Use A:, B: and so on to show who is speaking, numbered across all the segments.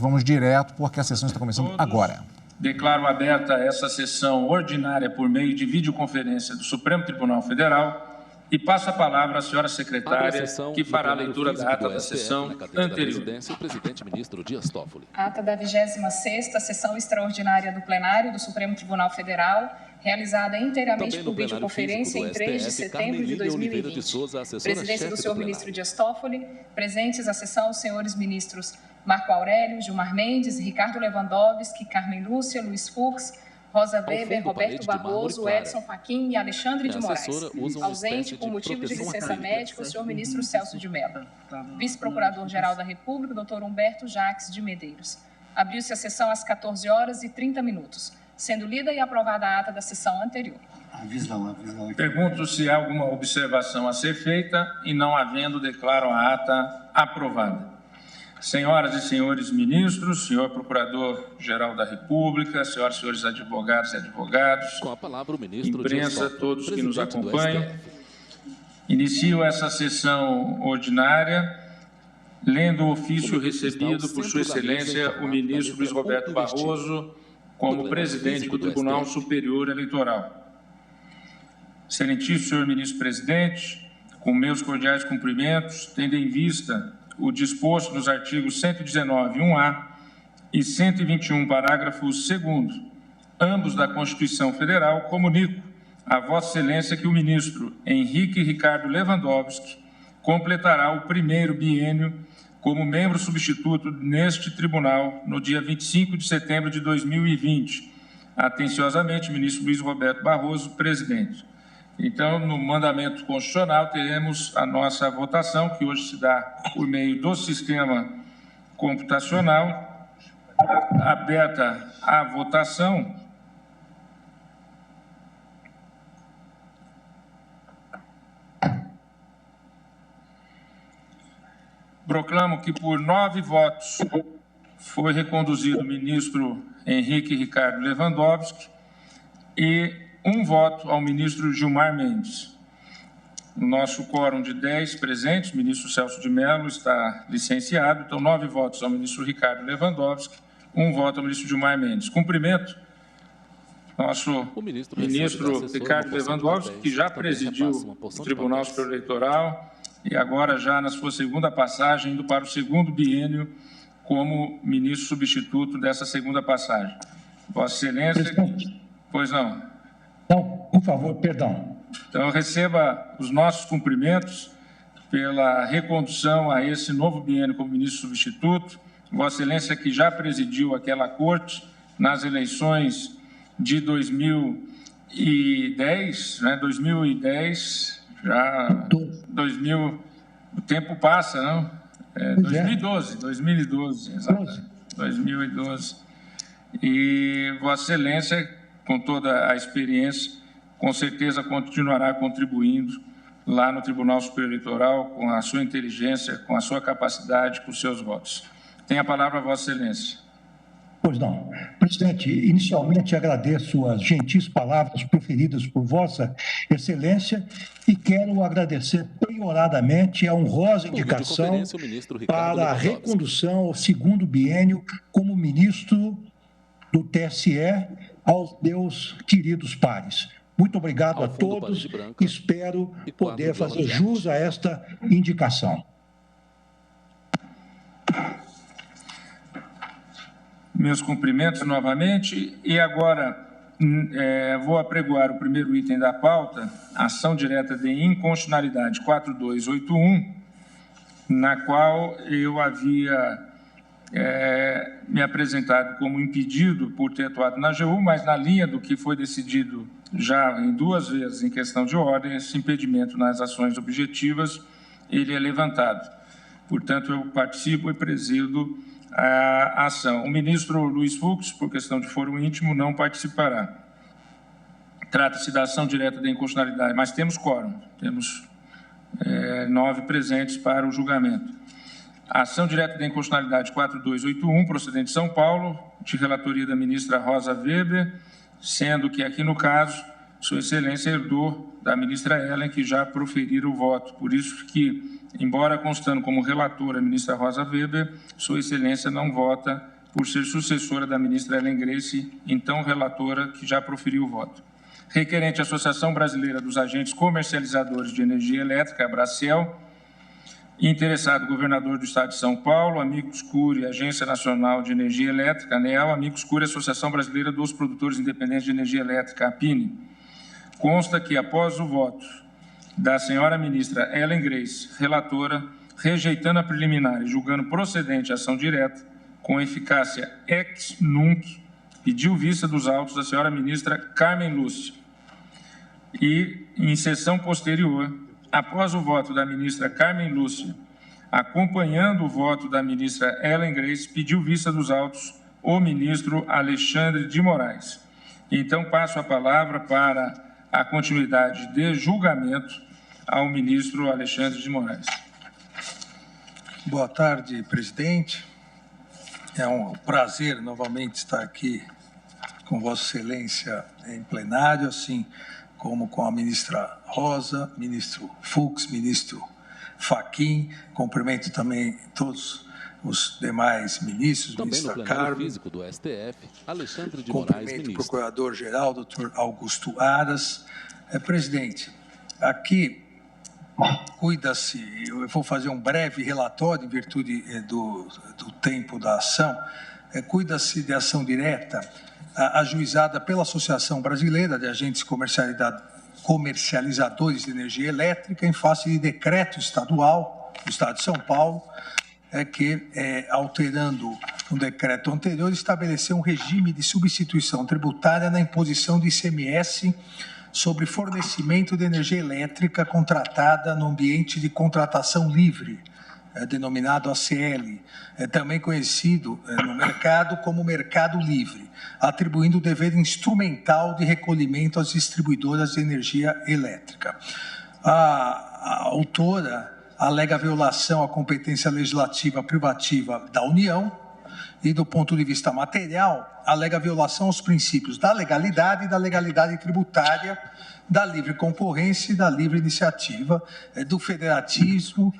A: Roberto, vamos direto, porque a sessão está começando agora.
B: Declaro aberta essa sessão ordinária por meio de videoconferência do Supremo Tribunal Federal e passo a palavra à senhora secretária, que fará a leitura da ata da sessão anterior.
C: O presidente ministro Dias Toffoli.
D: Ata da 26ª sessão extraordinária do plenário do Supremo Tribunal Federal, realizada inteiramente por videoconferência em 3 de setembro de 2020. Presidência do senhor ministro Dias Toffoli, presentes à sessão os senhores ministros Marco Aurélio, Gilmar Mendes, Ricardo Lewandowski, Carmen Lúcia, Luiz Fux, Rosa Weber, Roberto Barroso, Edson Fachin e Alexandre de Moraes. Ausente por motivo de licença médica o senhor ministro Celso de Mello. Vice-procurador-geral da República, doutor Humberto Jacques de Medeiros. Abriu-se a sessão às 14h30, sendo lida e aprovada a ata da sessão anterior.
B: Pergunto se há alguma observação a ser feita e, não havendo, declaro a ata aprovada. Senhoras e senhores ministros, senhor Procurador-Geral da República, senhoras e senhores advogados e advogados,
C: com a palavra o ministro
B: imprensa, todos que nos acompanham, inicio essa sessão ordinária lendo o ofício recebido por Sua Excelência o ministro Luiz Roberto Barroso como presidente do Tribunal Superior Eleitoral. Excelentíssimo senhor ministro-presidente, com meus cordiais cumprimentos, tendo em vista o disposto nos artigos 119, 1A e 121, parágrafo 2º, ambos da Constituição Federal, comunico a Vossa Excelência que o ministro Henrique Ricardo Lewandowski completará o primeiro biênio como membro substituto neste tribunal no dia 25 de setembro de 2020. Atenciosamente, ministro Luiz Roberto Barroso, presidente. Então, no mandamento constitucional, teremos a nossa votação, que hoje se dá por meio do sistema computacional. Aberta a votação. Proclamo que, por 9 votos, foi reconduzido o ministro Henrique Ricardo Lewandowski e 1 voto ao ministro Gilmar Mendes. O nosso quórum de 10 presentes, o ministro Celso de Mello está licenciado, então 9 votos ao ministro Ricardo Lewandowski, 1 voto ao ministro Gilmar Mendes. Cumprimento nosso ministro Ricardo Lewandowski, que já presidiu o Tribunal Superior Eleitoral e agora já na sua segunda passagem, indo para o segundo biênio como ministro substituto dessa segunda passagem. Vossa Excelência... Pois não.
E: Não, por favor, perdão.
B: Então, receba os nossos cumprimentos pela recondução a esse novo biênio como ministro substituto. Vossa Excelência, que já presidiu aquela corte nas eleições de 2010, né? 2010, já 2000, o tempo passa, não? 2012, exatamente. 2012. E Vossa Excelência, com toda a experiência, com certeza continuará contribuindo lá no Tribunal Superior Eleitoral com a sua inteligência, com a sua capacidade, com os seus votos. Tem a palavra a Vossa Excelência.
E: Pois não. Presidente, inicialmente agradeço as gentis palavras proferidas por Vossa Excelência e quero agradecer penhoradamente a honrosa indicação para a recondução ao segundo biênio como ministro do TSE aos meus queridos pares. Muito obrigado a todos. Espero poder fazer jus a esta indicação.
B: Meus cumprimentos novamente. E agora vou apregoar o primeiro item da pauta, ação direta de inconstitucionalidade 4281, na qual eu havia me apresentado como impedido por ter atuado na AGU, mas na linha do que foi decidido já em 2 vezes em questão de ordem, esse impedimento nas ações objetivas, ele é levantado. Portanto, eu participo e presido a ação. O ministro Luiz Fux, por questão de foro íntimo, não participará. Trata-se da ação direta de inconstitucionalidade, mas temos quórum, temos 9 presentes para o julgamento. A ação direta de inconstitucionalidade 4281, procedente de São Paulo, de relatoria da ministra Rosa Weber, sendo que aqui no caso Sua Excelência herdou da ministra Ellen, que já proferiram o voto. Por isso que, embora constando como relatora a ministra Rosa Weber, Sua Excelência não vota por ser sucessora da ministra Ellen Grace, então relatora, que já proferiu o voto. Requerente à Associação Brasileira dos Agentes Comercializadores de Energia Elétrica, Abracel. Interessado, governador do Estado de São Paulo, Amicus Curiae, Agência Nacional de Energia Elétrica, ANEEL, Amicus Curiae, Associação Brasileira dos Produtores Independentes de Energia Elétrica, APINE. Consta que, após o voto da senhora ministra Ellen Grace, relatora, rejeitando a preliminar e julgando procedente a ação direta, com eficácia ex nunc, pediu vista dos autos da senhora ministra Carmen Lúcia. E, em sessão posterior, após o voto da ministra Carmen Lúcia, acompanhando o voto da ministra Ellen Grace, pediu vista dos autos o ministro Alexandre de Moraes. Então, passo a palavra para a continuidade de julgamento ao ministro Alexandre de Moraes.
F: Boa tarde, presidente. É um prazer novamente estar aqui com Vossa Excelência em plenário, assim como com a ministra Rosa, ministro Fux, ministro Fachin. Cumprimento também todos os demais ministros,
C: também
F: ministra
C: no plenário
F: Carmen.
C: físico do STF, Alexandre de Moraes,
F: Cumprimento o
C: ministro.
F: procurador-geral, doutor Augusto Aras. Presidente, aqui cuida-se, eu vou fazer um breve relatório em virtude do tempo da ação, cuida-se de ação direta ajuizada pela Associação Brasileira de Agentes Comercializadores de Energia Elétrica em face de decreto estadual do Estado de São Paulo, que, alterando um decreto anterior, estabeleceu um regime de substituição tributária na imposição de ICMS sobre fornecimento de energia elétrica contratada no ambiente de contratação livre, denominado ACL, também conhecido no mercado como mercado livre, atribuindo o dever instrumental de recolhimento às distribuidoras de energia elétrica. A autora alega violação à competência legislativa privativa da União e, do ponto de vista material, alega violação aos princípios da legalidade tributária, da livre concorrência e da livre iniciativa, do federatismo,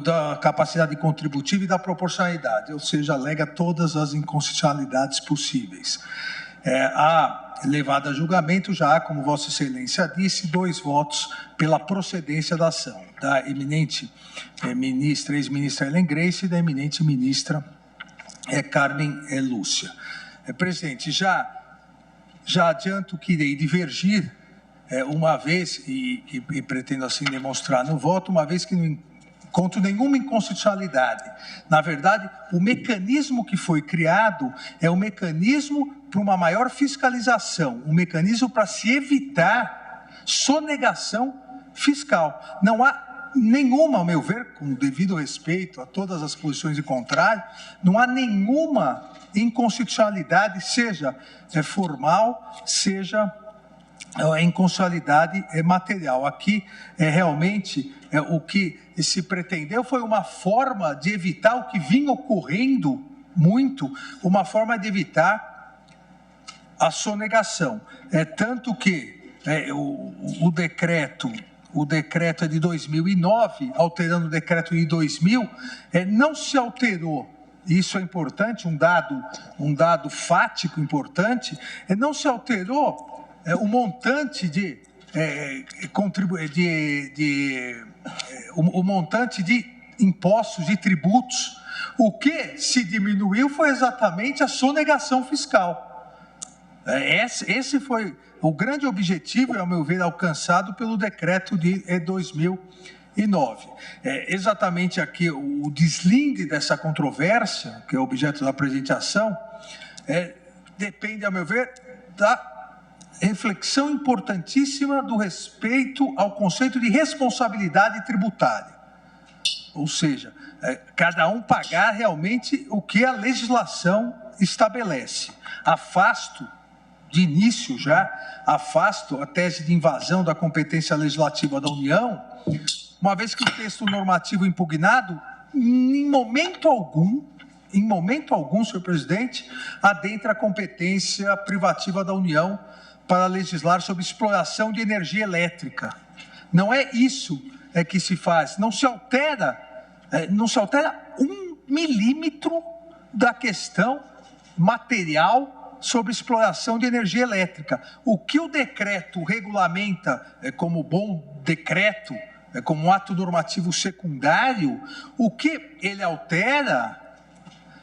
F: da capacidade contributiva e da proporcionalidade, ou seja, alega todas as inconstitucionalidades possíveis. Levada a julgamento, já há, como Vossa Excelência disse, 2 votos pela procedência da ação, da eminente ministra, ex-ministra Ellen Grace e da eminente ministra Carmen Lúcia. Presidente, já adianto que irei divergir uma vez, e pretendo assim demonstrar no voto, uma vez que não encontro nenhuma inconstitucionalidade. Na verdade, o mecanismo que foi criado é um mecanismo para uma maior fiscalização, um mecanismo para se evitar sonegação fiscal. Não há nenhuma, ao meu ver, com devido respeito a todas as posições de contrário, não há nenhuma inconstitucionalidade, seja formal, seja inconstitucionalidade material. Aqui, realmente, o que se pretendeu foi uma forma de evitar o que vinha ocorrendo muito, uma forma de evitar a sonegação. Tanto que o decreto é de 2009, alterando o decreto de 2000, não se alterou. Isso é importante, um dado fático importante, não se alterou o montante o montante de impostos, de tributos. O que se diminuiu foi exatamente a sonegação fiscal. Esse foi o grande objetivo, ao meu ver, alcançado pelo decreto de 2009. Exatamente aqui o deslinde dessa controvérsia, que é objeto da presente ação, depende, ao meu ver, da reflexão importantíssima do respeito ao conceito de responsabilidade tributária. Ou seja, cada um pagar realmente o que a legislação estabelece. De início afasto a tese de invasão da competência legislativa da União, uma vez que o texto normativo impugnado, em momento algum, senhor presidente, adentra a competência privativa da União para legislar sobre exploração de energia elétrica. Não é isso que se faz. Não se altera 1 milímetro da questão material sobre exploração de energia elétrica. O que o decreto regulamenta como bom decreto, como um ato normativo secundário, o que ele altera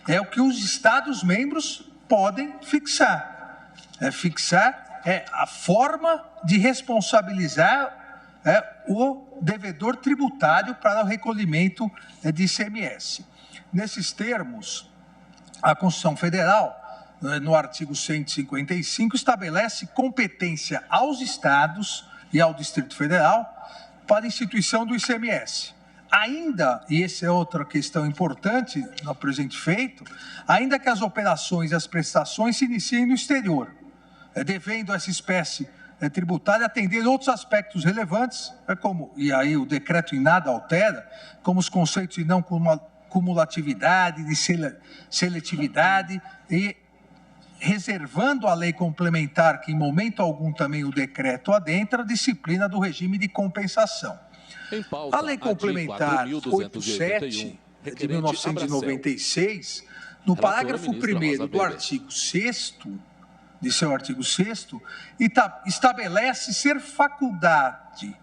F: é o que os Estados-membros podem fixar. Fixar a forma de responsabilizar o devedor tributário para o recolhimento de ICMS. Nesses termos, a Constituição Federal, no artigo 155, estabelece competência aos estados e ao Distrito Federal para a instituição do ICMS. Ainda, e essa é outra questão importante no presente feito, ainda que as operações e as prestações se iniciem no exterior, devendo essa espécie tributária atender outros aspectos relevantes, como, e aí o decreto em nada altera, como os conceitos de não cumulatividade, de seletividade, e reservando a lei complementar, que em momento algum também o decreto adentra, a disciplina do regime de compensação. A lei complementar 87 de 1996, no parágrafo 1º do artigo 6º, de seu artigo 6º, estabelece ser faculdade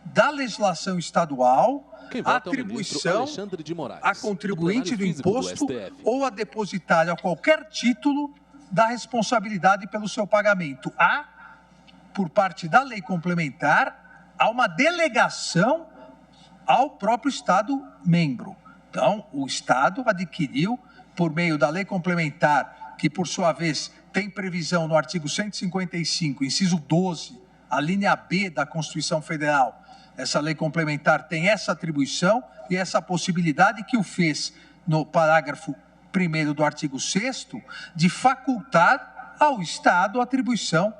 F: da legislação estadual a atribuição a contribuinte do imposto ou a depositário a qualquer título da responsabilidade pelo seu pagamento. Por parte da lei complementar, há uma delegação ao próprio Estado-membro. Então, o Estado adquiriu, por meio da lei complementar, que por sua vez tem previsão no artigo 155, inciso 12, a linha B da Constituição Federal, essa lei complementar tem essa atribuição e essa possibilidade que o fez no parágrafo 1º do artigo 6º, de facultar ao Estado a atribuição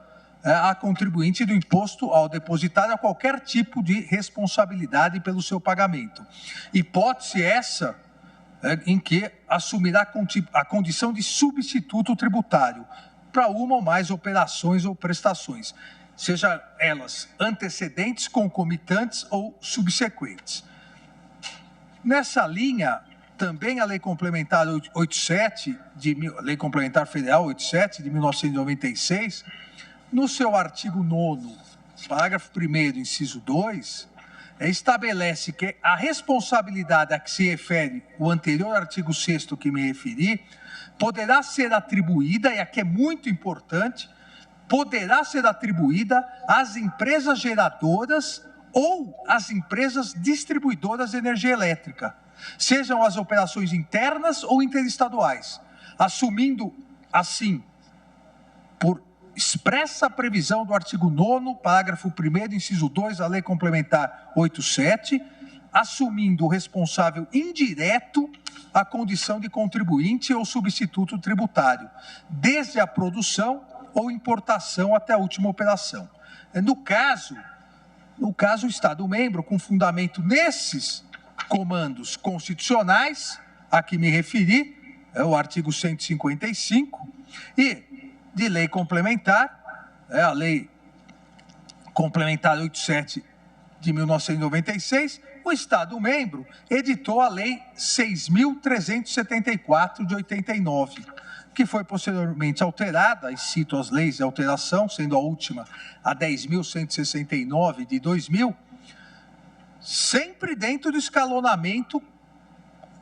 F: a contribuinte do imposto ao depositário a qualquer tipo de responsabilidade pelo seu pagamento. Hipótese essa em que assumirá a condição de substituto tributário para uma ou mais operações ou prestações, seja elas antecedentes, concomitantes ou subsequentes. Nessa linha, também a Lei Complementar 87, Lei Complementar Federal 87 de 1996, no seu artigo 9º, parágrafo 1º, inciso 2, estabelece que a responsabilidade a que se refere o anterior artigo 6º que me referi, poderá ser atribuída, e aqui é muito importante, poderá ser atribuída às empresas geradoras ou às empresas distribuidoras de energia elétrica, sejam as operações internas ou interestaduais, assumindo, assim, por expressa previsão do artigo 9º, parágrafo 1º, inciso 2, da Lei Complementar 87, assumindo o responsável indireto a condição de contribuinte ou substituto tributário, desde a produção ou importação até a última operação. No caso, o Estado-membro, com fundamento nesses comandos constitucionais, a que me referi, é o artigo 155, e de lei complementar, a Lei Complementar 87 de 1996, o Estado-membro editou a Lei 6.374 de 89, que foi posteriormente alterada, e cito as leis de alteração, sendo a última a 10.169 de 2000, sempre dentro do escalonamento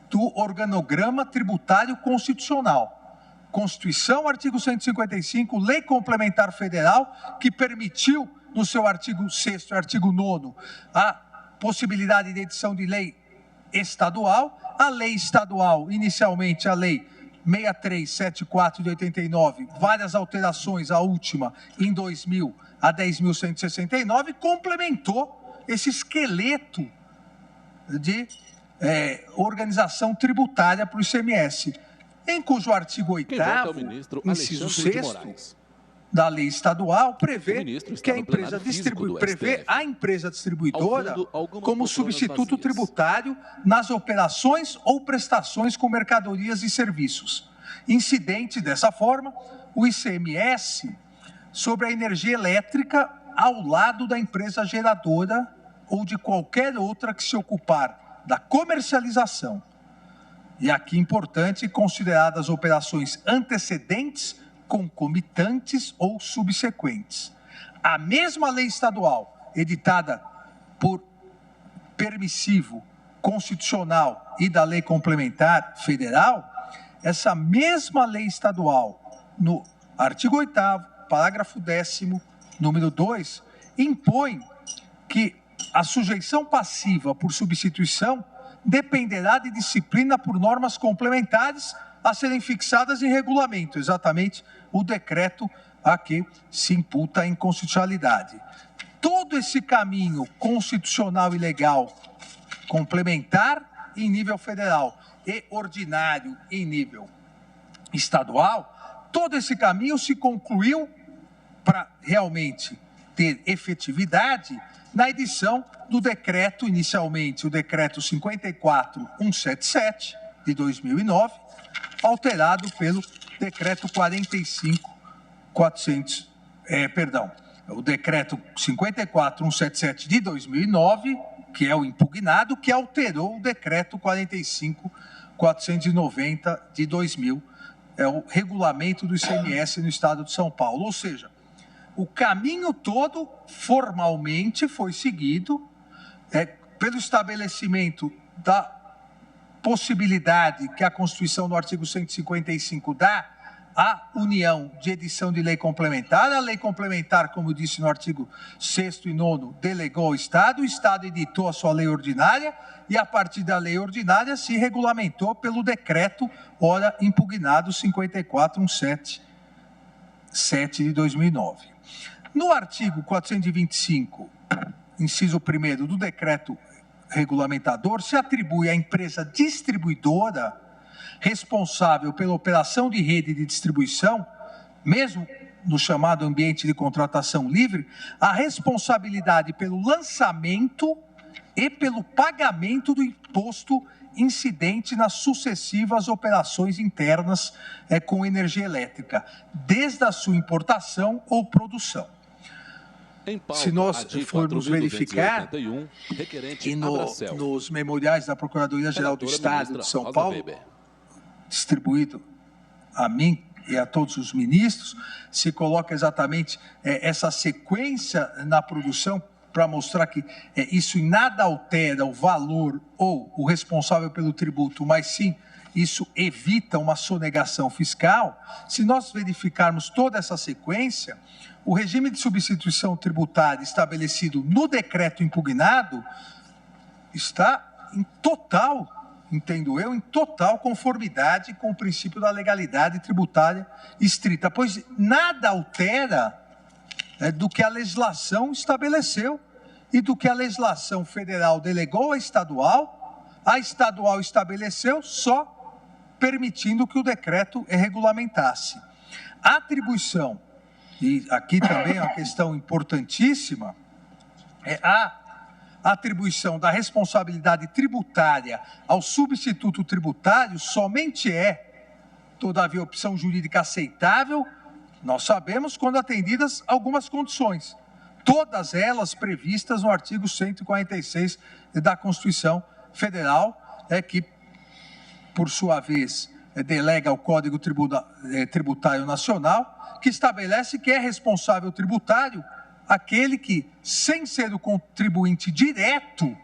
F: do organograma tributário constitucional. Constituição, artigo 155, Lei Complementar Federal, que permitiu, no seu artigo 6º e artigo 9º, a possibilidade de edição de lei estadual, a lei estadual, inicialmente a Lei 6374 de 89, várias alterações, a última em 2000, a 10.169, complementou esse esqueleto de organização tributária para o ICMS, em cujo artigo 8º, inciso 6º, da lei estadual, prevê que a empresa distribuidora como substituto tributário nas operações ou prestações com mercadorias e serviços. Incidente dessa forma, o ICMS sobre a energia elétrica ao lado da empresa geradora ou de qualquer outra que se ocupar da comercialização. E aqui importante, consideradas operações antecedentes, concomitantes ou subsequentes. A mesma lei estadual, editada por permissivo constitucional e da lei complementar federal, essa mesma lei estadual, no artigo 8º, parágrafo 10º, número 2, impõe que a sujeição passiva por substituição dependerá de disciplina por normas complementares a serem fixadas em regulamento, exatamente o decreto a que se imputa a inconstitucionalidade. Todo esse caminho constitucional e legal complementar em nível federal e ordinário em nível estadual, todo esse caminho se concluiu para realmente ter efetividade na edição do decreto, inicialmente o decreto 54.177 de 2009, alterado pelo decreto 54.177 de 2009, que é o impugnado, que alterou o decreto 45.490 de 2000, é o regulamento do ICMS no estado de São Paulo. Ou seja, o caminho todo formalmente foi seguido pelo estabelecimento da possibilidade que a Constituição, no artigo 155, dá à União de edição de lei complementar. A lei complementar, como eu disse no artigo 6º e 9º, delegou ao Estado, o Estado editou a sua lei ordinária e, a partir da lei ordinária, se regulamentou pelo decreto, ora impugnado, 54.177 de 2009. No artigo 425, inciso 1º do decreto regulamentador, se atribui à empresa distribuidora responsável pela operação de rede de distribuição, mesmo no chamado ambiente de contratação livre, a responsabilidade pelo lançamento e pelo pagamento do imposto incidente nas sucessivas operações internas com energia elétrica, desde a sua importação ou produção. Se nós formos verificar, e nos memoriais da Procuradoria-Geral do Estado de São Paulo, distribuído a mim e a todos os ministros, se coloca exatamente essa sequência na produção para mostrar que isso em nada altera o valor ou o responsável pelo tributo, mas sim isso evita uma sonegação fiscal. Se nós verificarmos toda essa sequência, o regime de substituição tributária estabelecido no decreto impugnado está em total, entendo eu, em total conformidade com o princípio da legalidade tributária estrita, pois nada altera do que a legislação estabeleceu e do que a legislação federal delegou à estadual, a estadual estabeleceu, só permitindo que o decreto regulamentasse. A atribuição, e aqui também é uma questão importantíssima, a atribuição da responsabilidade tributária ao substituto tributário somente todavia, opção jurídica aceitável, nós sabemos, quando atendidas algumas condições, todas elas previstas no artigo 146 da Constituição Federal, que, por sua vez, delega ao Código Tributário Nacional, que estabelece que é responsável tributário aquele que, sem ser o contribuinte direto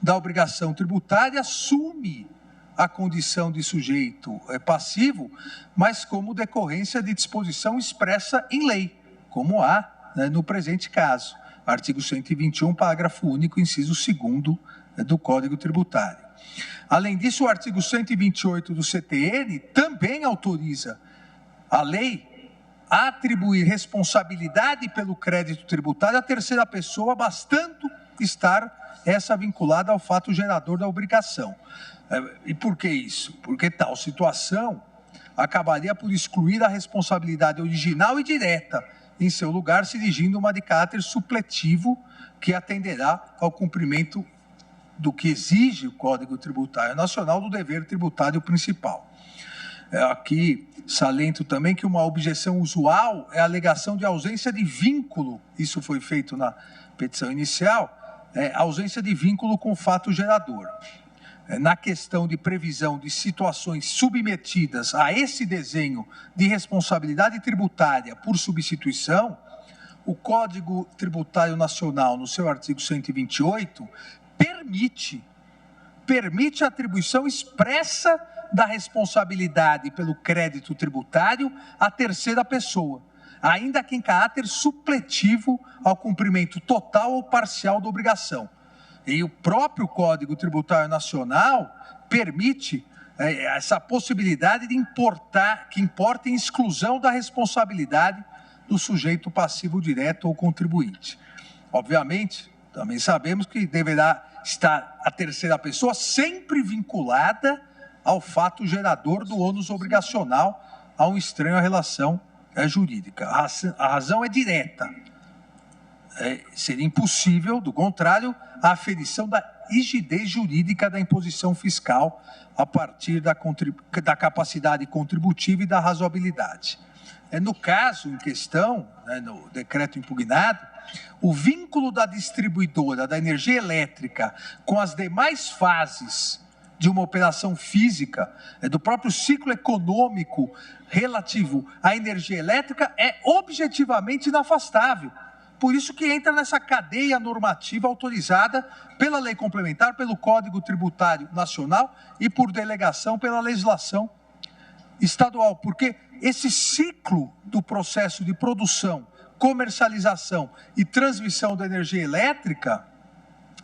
F: da obrigação tributária, assume a condição de sujeito passivo, mas como decorrência de disposição expressa em lei, como há no presente caso, artigo 121, parágrafo único, inciso 2º do Código Tributário. Além disso, o artigo 128 do CTN também autoriza a lei a atribuir responsabilidade pelo crédito tributário à terceira pessoa, bastando estar essa vinculada ao fato gerador da obrigação. E por que isso? Porque tal situação acabaria por excluir a responsabilidade original e direta, em seu lugar se dirigindo uma de caráter supletivo que atenderá ao cumprimento do que exige o Código Tributário Nacional do dever tributário principal. Aqui saliento também que uma objeção usual é a alegação de ausência de vínculo, isso foi feito na petição inicial, ausência de vínculo com o fato gerador. Na questão de previsão de situações submetidas a esse desenho de responsabilidade tributária por substituição, o Código Tributário Nacional, no seu artigo 128, permite a atribuição expressa da responsabilidade pelo crédito tributário à terceira pessoa, ainda que em caráter supletivo ao cumprimento total ou parcial da obrigação. E o próprio Código Tributário Nacional permite essa possibilidade de que importa em exclusão da responsabilidade do sujeito passivo direto ou contribuinte. Obviamente, também sabemos que deverá estar a terceira pessoa sempre vinculada ao fato gerador do ônus obrigacional a um estranho à relação jurídica. A razão é direta. Seria impossível, do contrário, a aferição da rigidez jurídica da imposição fiscal a partir da capacidade contributiva e da razoabilidade. No caso em questão, no decreto impugnado, o vínculo da distribuidora da energia elétrica com as demais fases de uma operação física, do próprio ciclo econômico relativo à energia elétrica, é objetivamente inafastável. Por isso que entra nessa cadeia normativa autorizada pela lei complementar, pelo Código Tributário Nacional e por delegação pela legislação estadual, porque esse ciclo do processo de produção, comercialização e transmissão da energia elétrica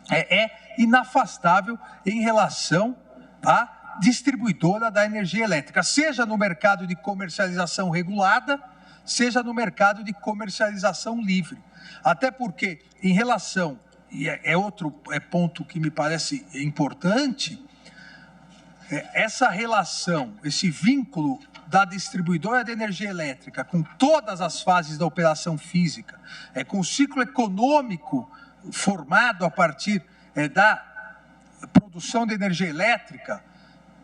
F: é inafastável em relação à distribuidora da energia elétrica, seja no mercado de comercialização regulada, seja no mercado de comercialização livre. Até porque, em relação, e outro ponto que me parece importante, essa relação, esse vínculo da distribuidora de energia elétrica com todas as fases da operação física, com o ciclo econômico formado a partir da produção de energia elétrica,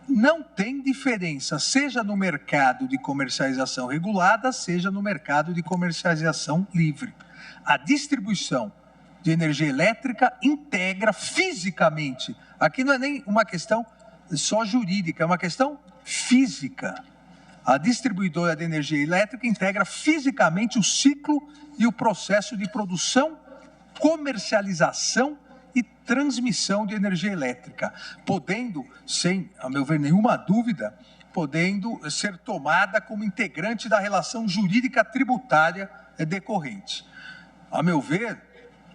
F: não tem diferença, seja no mercado de comercialização regulada, seja no mercado de comercialização livre. A distribuição de energia elétrica integra fisicamente, aqui não é nem uma questão só jurídica, é uma questão física. A distribuidora de energia elétrica integra fisicamente o ciclo e o processo de produção, comercialização e transmissão de energia elétrica, podendo, sem, a meu ver, nenhuma dúvida, podendo ser tomada como integrante da relação jurídica tributária decorrente. A meu ver,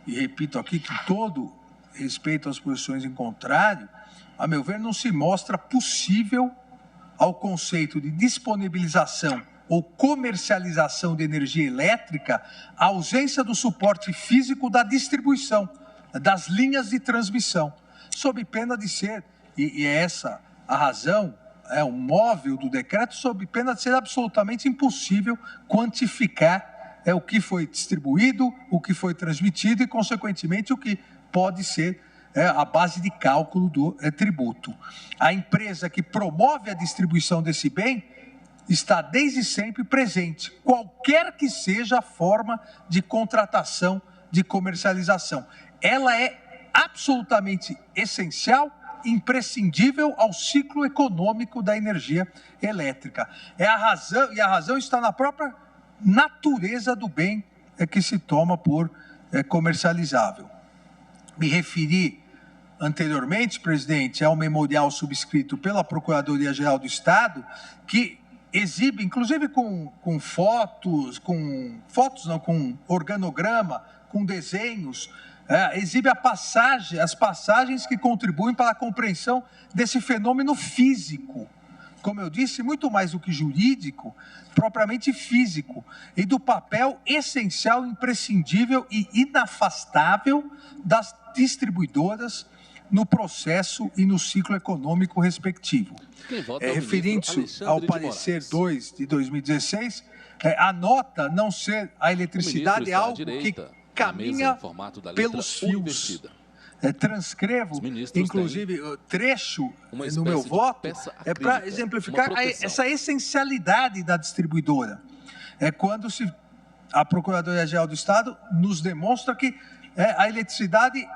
F: e repito aqui com todo respeito às posições em contrário, a meu ver, não se mostra possível ao conceito de disponibilização ou comercialização de energia elétrica a ausência do suporte físico da distribuição, das linhas de transmissão, sob pena de ser, e é essa a razão, o móvel do decreto, sob pena de ser absolutamente impossível quantificar o que foi distribuído, o que foi transmitido e, consequentemente, o que pode ser a base de cálculo do tributo. A empresa que promove a distribuição desse bem está desde sempre presente, qualquer que seja a forma de contratação, de comercialização. Ela é absolutamente essencial, imprescindível ao ciclo econômico da energia elétrica. A razão está na própria natureza do bem que se toma por comercializável. Me referi anteriormente, presidente, ao memorial subscrito pela Procuradoria-Geral do Estado, que exibe, inclusive com organograma, com desenhos, exibe as passagens que contribuem para a compreensão desse fenômeno físico. Como eu disse, muito mais do que jurídico, propriamente físico, e do papel essencial, imprescindível e inafastável das distribuidoras no processo e no ciclo econômico respectivo. Referente-se ao parecer 2 de 2016, anota não ser a eletricidade algo que caminha pelos fios. transcrevo, inclusive, trecho no meu voto, para exemplificar essa essencialidade da distribuidora. É quando a Procuradoria-Geral do Estado nos demonstra que a eletricidade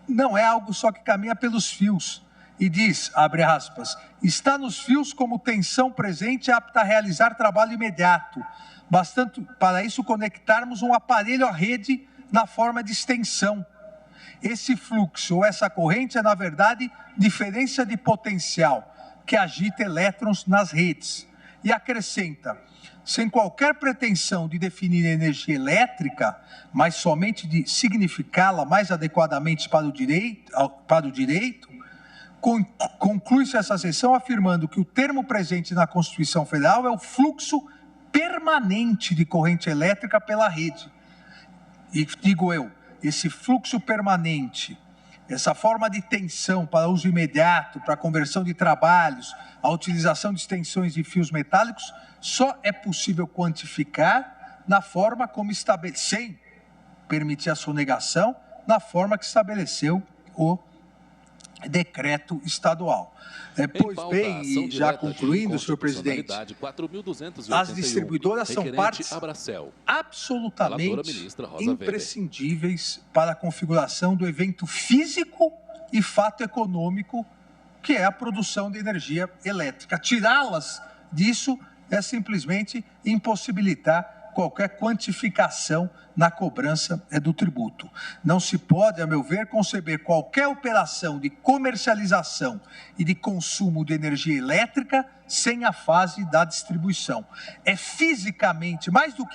F: não é algo só que caminha pelos fios. E diz, abre aspas, está nos fios como tensão presente apta a realizar trabalho imediato, bastante para isso conectarmos um aparelho à rede na forma de extensão. Esse fluxo ou essa corrente é, na verdade, diferença de potencial que agita elétrons nas redes. E acrescenta, sem qualquer pretensão de definir energia elétrica, mas somente de significá-la mais adequadamente para o direito, conclui-se essa seção afirmando que o termo presente na Constituição Federal é o fluxo permanente de corrente elétrica pela rede. E digo eu, esse fluxo permanente, essa forma de tensão para uso imediato, para conversão de trabalhos, a utilização de extensões de fios metálicos, só é possível quantificar na forma como sem permitir a sonegação, na forma que estabeleceu o decreto estadual. Pois bem, e já concluindo, senhor presidente, as distribuidoras são partes absolutamente imprescindíveis para a configuração do evento físico e fato econômico que é a produção de energia elétrica. Tirá-las disso é simplesmente impossibilitar qualquer quantificação na cobrança do tributo. Não se pode, a meu ver, conceber qualquer operação de comercialização e de consumo de energia elétrica sem a fase da distribuição. É fisicamente, mais do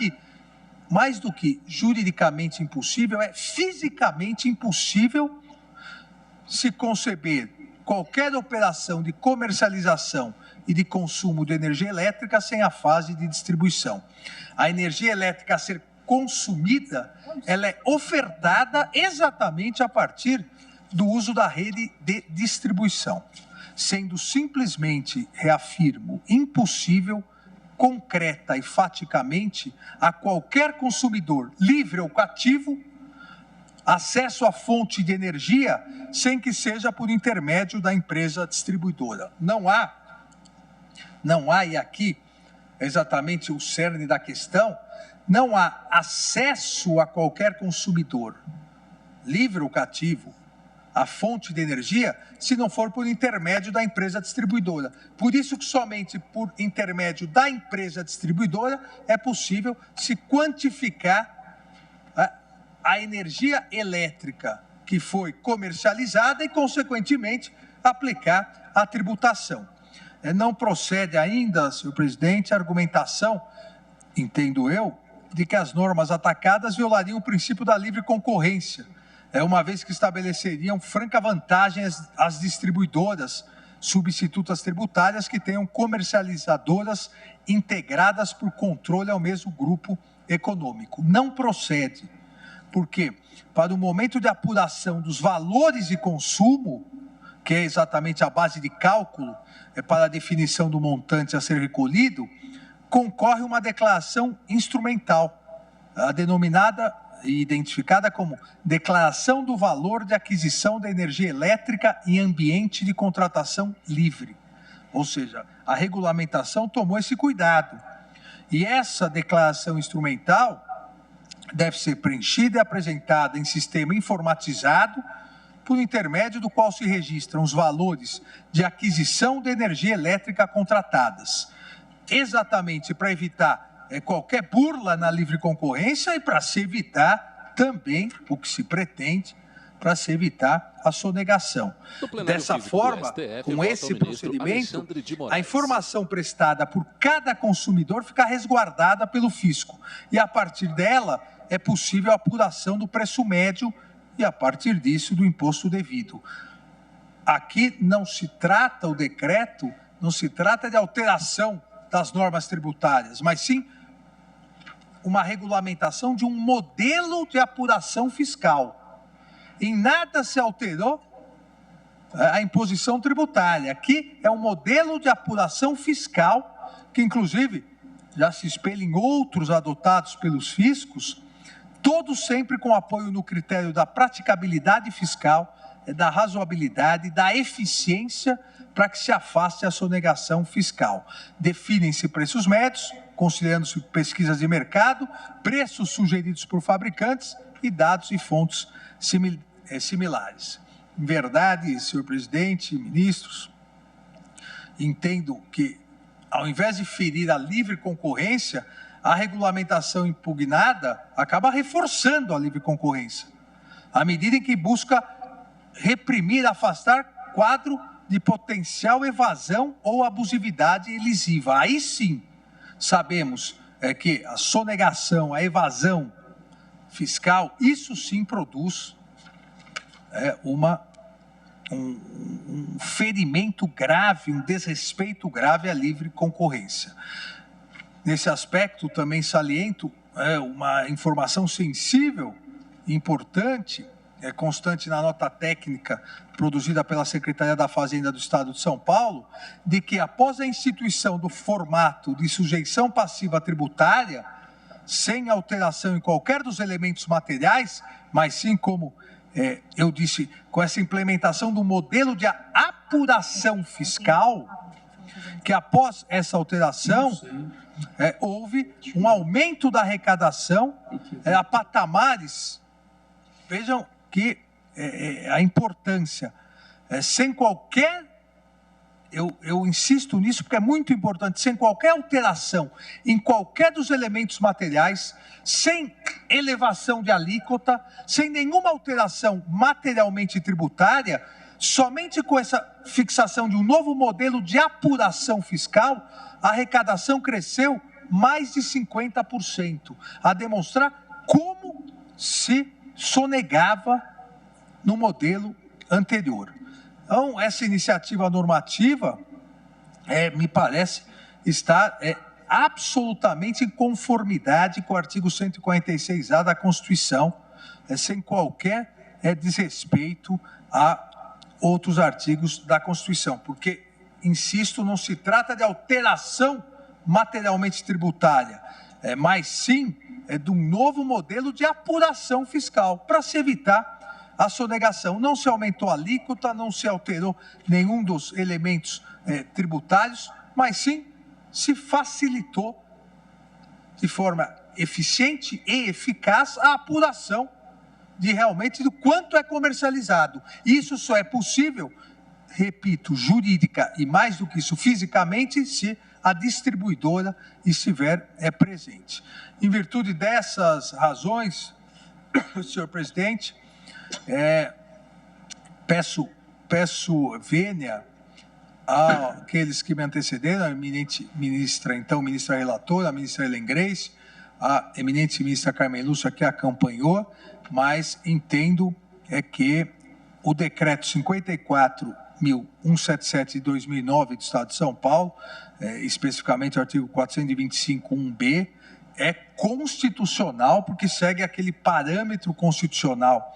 F: que juridicamente impossível, é fisicamente impossível se conceber qualquer operação de comercialização e de consumo de energia elétrica sem a fase de distribuição. A energia elétrica a ser consumida, ela é ofertada exatamente a partir do uso da rede de distribuição, sendo simplesmente, reafirmo, impossível, concreta e faticamente, a qualquer consumidor, livre ou cativo, acesso à fonte de energia sem que seja por intermédio da empresa distribuidora. Não há, e aqui é exatamente o cerne da questão, não há acesso a qualquer consumidor, livre ou cativo, à fonte de energia, se não for por intermédio da empresa distribuidora. Por isso que somente por intermédio da empresa distribuidora é possível se quantificar a energia elétrica que foi comercializada e, consequentemente, aplicar a tributação. Não procede ainda, senhor presidente, a argumentação, entendo eu, de que as normas atacadas violariam o princípio da livre concorrência, uma vez que estabeleceriam franca vantagem às distribuidoras substitutas tributárias que tenham comercializadoras integradas por controle ao mesmo grupo econômico. Não procede, porque para o momento de apuração dos valores de consumo, que é exatamente a base de cálculo para a definição do montante a ser recolhido, concorre uma declaração instrumental, a denominada e identificada como Declaração do Valor de Aquisição da Energia Elétrica em Ambiente de Contratação Livre. Ou seja, a regulamentação tomou esse cuidado. E essa declaração instrumental deve ser preenchida e apresentada em sistema informatizado, por intermédio do qual se registram os valores de aquisição de energia elétrica contratadas, exatamente para evitar qualquer burla na livre concorrência e para se evitar também o que se pretende, para se evitar a sonegação. Dessa forma, com esse procedimento, a informação prestada por cada consumidor fica resguardada pelo fisco e, a partir dela, é possível a apuração do preço médio e, a partir disso, do imposto devido. Aqui não se trata, o decreto, não se trata de alteração das normas tributárias, mas sim uma regulamentação de um modelo de apuração fiscal. Em nada se alterou a imposição tributária. Aqui é um modelo de apuração fiscal que, inclusive, já se espelha em outros adotados pelos fiscos, todos sempre com apoio no critério da praticabilidade fiscal, da razoabilidade, da eficiência, para que se afaste a sonegação fiscal. Definem-se preços médios, considerando-se pesquisas de mercado, preços sugeridos por fabricantes e dados e fontes similares. Em verdade, senhor presidente, ministros, entendo que, ao invés de ferir a livre concorrência, a regulamentação impugnada acaba reforçando a livre concorrência, à medida em que busca reprimir, afastar quadro de potencial evasão ou abusividade lesiva. Aí sim, sabemos que a sonegação, a fiscal, isso sim produz um ferimento grave, um desrespeito grave à livre concorrência. Nesse aspecto, também saliento uma informação sensível, importante, constante na nota técnica produzida pela Secretaria da Fazenda do Estado de São Paulo, de que após a instituição do formato de sujeição passiva tributária, sem alteração em qualquer dos elementos materiais, mas sim como eu disse, com essa implementação do modelo de apuração fiscal, que após essa alteração, houve um aumento da arrecadação a patamares, vejam que a importância, sem qualquer, eu insisto nisso porque é muito importante, sem qualquer alteração em qualquer dos elementos materiais, sem elevação de alíquota, sem nenhuma alteração materialmente tributária, somente com essa fixação de um novo modelo de apuração fiscal, a arrecadação cresceu mais de 50%, a demonstrar como se sonegava no modelo anterior. Então, essa iniciativa normativa, me parece, estar absolutamente em conformidade com o artigo 146-A da Constituição, sem qualquer desrespeito a outros artigos da Constituição, porque, insisto, não se trata de alteração materialmente tributária, mas sim de um novo modelo de apuração fiscal, para se evitar a sonegação. Não se aumentou a alíquota, não se alterou nenhum dos elementos tributários, mas sim se facilitou de forma eficiente e eficaz a apuração de realmente do quanto é comercializado. Isso só é possível, repito, jurídica e mais do que isso, fisicamente, se a distribuidora estiver presente. Em virtude dessas razões, senhor presidente, peço vênia àqueles que me antecederam, a eminente ministra, então ministra relatora, a ministra Helen Grace, a eminente ministra Carmen Lúcia, que acompanhou, mas entendo que o decreto 54.177 de 2009 do Estado de São Paulo, especificamente o artigo 425.1b, é constitucional, porque segue aquele parâmetro constitucional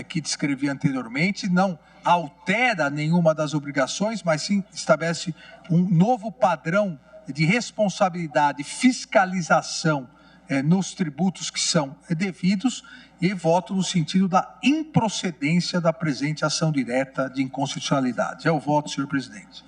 F: que descrevi anteriormente, não altera nenhuma das obrigações, mas sim estabelece um novo padrão de responsabilidade e fiscalização nos tributos que são devidos, e voto no sentido da improcedência da presente ação direta de inconstitucionalidade. É o voto, senhor presidente.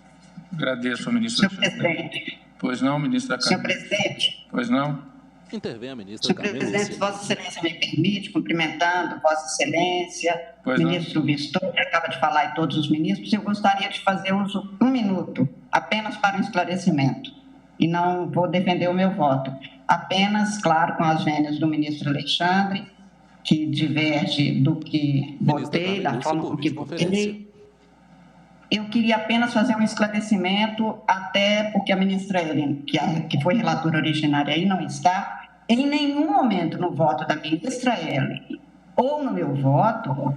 B: Agradeço, ministro.
G: Senhor presidente.
B: Pois não, ministra Carmen.
G: Senhor presidente.
B: Pois não.
C: Intervém a ministra
G: Senhor
C: Carmen
G: presidente,
C: Lúcia.
G: Vossa Excelência me permite, cumprimentando Vossa Excelência,
B: Pois
G: ministro Vistor, que acaba de falar, e todos os ministros, eu gostaria de fazer uso 1 minuto, apenas para um esclarecimento, e não vou defender o meu voto. Apenas, claro, com as vênias do ministro Alexandre, que diverge do que votei, da forma com que votei. Eu queria apenas fazer um esclarecimento, até porque a ministra Helen, que foi relatora originária aí, não está. Em nenhum momento no voto da ministra Helen ou no meu voto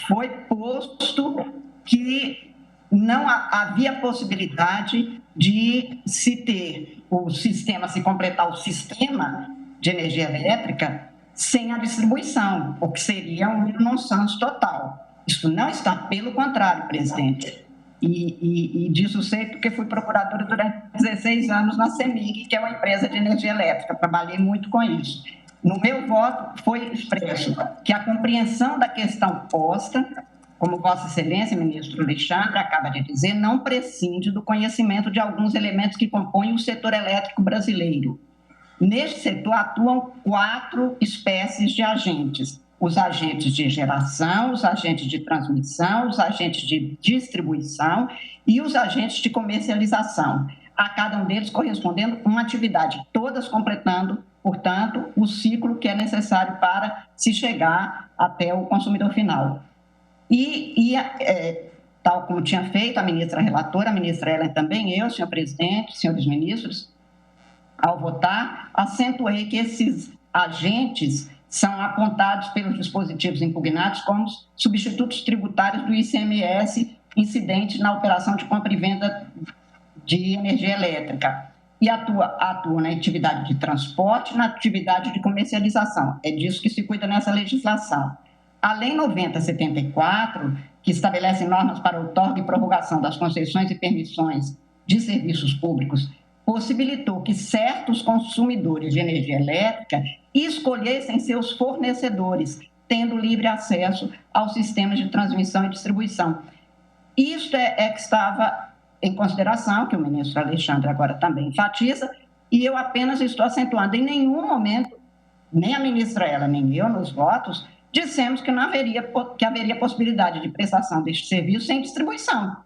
G: foi posto que não havia possibilidade de se ter o sistema, se completar o sistema de energia elétrica sem a distribuição, o que seria um nonsense total. Isso não está, pelo contrário, presidente. E disso sei porque fui procuradora durante 16 anos na CEMIG, que é uma empresa de energia elétrica, trabalhei muito com isso. No meu voto foi expresso que a compreensão da questão posta, como Vossa Excelência, ministro Alexandre, acaba de dizer, não prescinde do conhecimento de alguns elementos que compõem o setor elétrico brasileiro. Neste setor atuam 4 espécies de agentes: os agentes de geração, os agentes de transmissão, os agentes de distribuição e os agentes de comercialização, a cada um deles correspondendo uma atividade, todas completando, portanto, o ciclo que é necessário para se chegar até o consumidor final. Tal como tinha feito a ministra relatora, a ministra Ellen também, eu, senhor presidente, senhores ministros, ao votar, acentuei que esses agentes são apontados pelos dispositivos impugnados como substitutos tributários do ICMS incidente na operação de compra e venda de energia elétrica e atua na atividade de transporte e na atividade de comercialização. É disso que se cuida nessa legislação. A Lei 90/74, que estabelece normas para outorga e prorrogação das concessões e permissões de serviços públicos, possibilitou que certos consumidores de energia elétrica escolhessem seus fornecedores, tendo livre acesso aos sistemas de transmissão e distribuição. Isto é que estava em consideração, que o ministro Alexandre agora também enfatiza, e eu apenas estou acentuando. Em nenhum momento, nem a ministra ela, nem eu, nos votos, dissemos que haveria possibilidade de prestação deste serviço sem distribuição.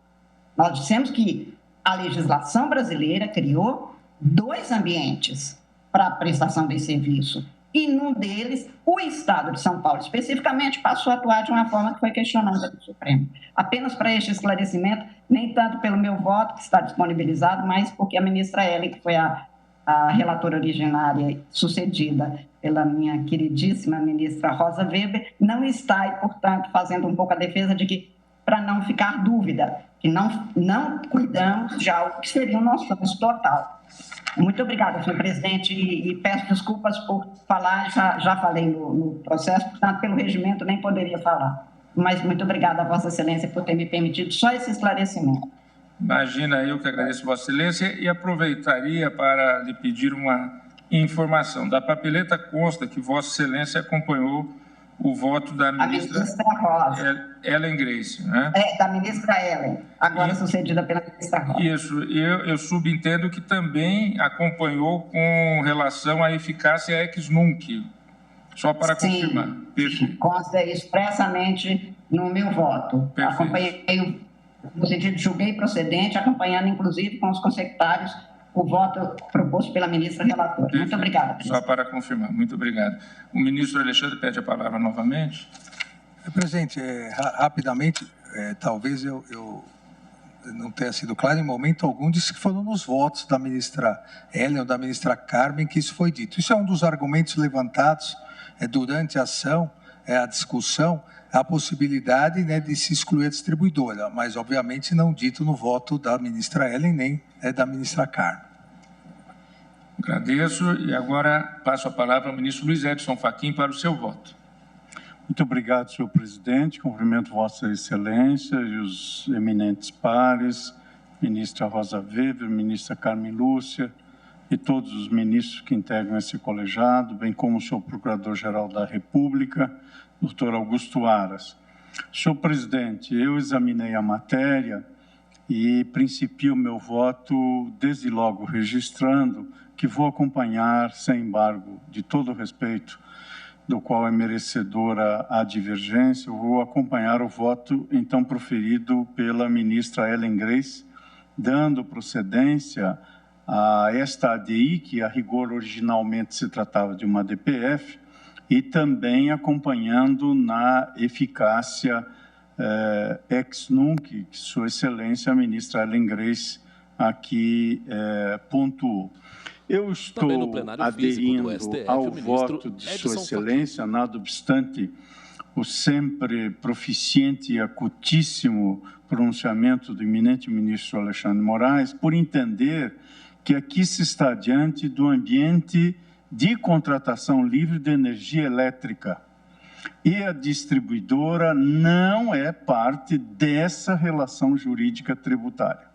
G: Nós dissemos que a legislação brasileira criou 2 ambientes para a prestação desse serviço. E num deles, o Estado de São Paulo, especificamente, passou a atuar de uma forma que foi questionada pelo Supremo. Apenas para este esclarecimento, nem tanto pelo meu voto, que está disponibilizado, mas porque a ministra Ellen, que foi a relatora originária sucedida pela minha queridíssima ministra Rosa Weber, não está, e, portanto, fazendo um pouco a defesa de que, para não ficar dúvida, que não cuidamos de algo que seria o nosso sonho total. Muito obrigada, senhor presidente, e peço desculpas por falar, já falei no processo, portanto, pelo regimento nem poderia falar. Mas muito obrigada a Vossa Excelência por ter me permitido só esse esclarecimento.
B: Imagina, eu que agradeço Vossa Excelência e aproveitaria para lhe pedir uma informação. Da papeleta consta que Vossa Excelência acompanhou o voto da ministra
G: Rosa.
B: Ellen Grace, né?
G: Da ministra Ellen, agora sucedida pela ministra Rosa.
B: Isso, eu subentendo que também acompanhou com relação à eficácia ex nunc, só para confirmar.
G: Perfeito. Consta expressamente no meu voto. Perfeito. Acompanhei, no sentido de julguei procedente, acompanhando inclusive com os consectários o voto proposto pela ministra relatora. Perfeito. Muito obrigada, presidente.
B: Só para confirmar, muito obrigado. O ministro Alexandre pede a palavra novamente.
F: Presidente, rapidamente, talvez eu não tenha sido claro em momento algum, disse que foram nos votos da ministra Ellen ou da ministra Carmen que isso foi dito. Isso é um dos argumentos levantados durante a ação, a discussão, a possibilidade, né, de se excluir a distribuidora, mas obviamente não dito no voto da ministra Ellen nem da ministra Carmen.
B: Agradeço e agora passo a palavra ao ministro Luiz Edson Fachin para o seu voto.
H: Muito obrigado, senhor presidente. Cumprimento Vossa Excelência e os eminentes pares, ministra Rosa Weber, ministra Carmen Lúcia e todos os ministros que integram esse colegiado, bem como o senhor Procurador-Geral da República, doutor Augusto Aras. Senhor presidente, eu examinei a matéria e principio o meu voto, desde logo registrando, que vou acompanhar, sem embargo, de todo respeito, do qual é merecedora a divergência, eu vou acompanhar o voto, então, proferido pela ministra Ellen Grace, dando procedência a esta ADI, que a rigor originalmente se tratava de uma DPF, e também acompanhando na eficácia ex nunc, que Sua Excelência, a ministra Ellen Grace, aqui pontuou. Eu estou aderindo ao voto de Sua Excelência, nada obstante o sempre proficiente e acutíssimo pronunciamento do eminente ministro Alexandre de Moraes, por entender que aqui se está diante do ambiente de contratação livre de energia elétrica. E a distribuidora não é parte dessa relação jurídica tributária.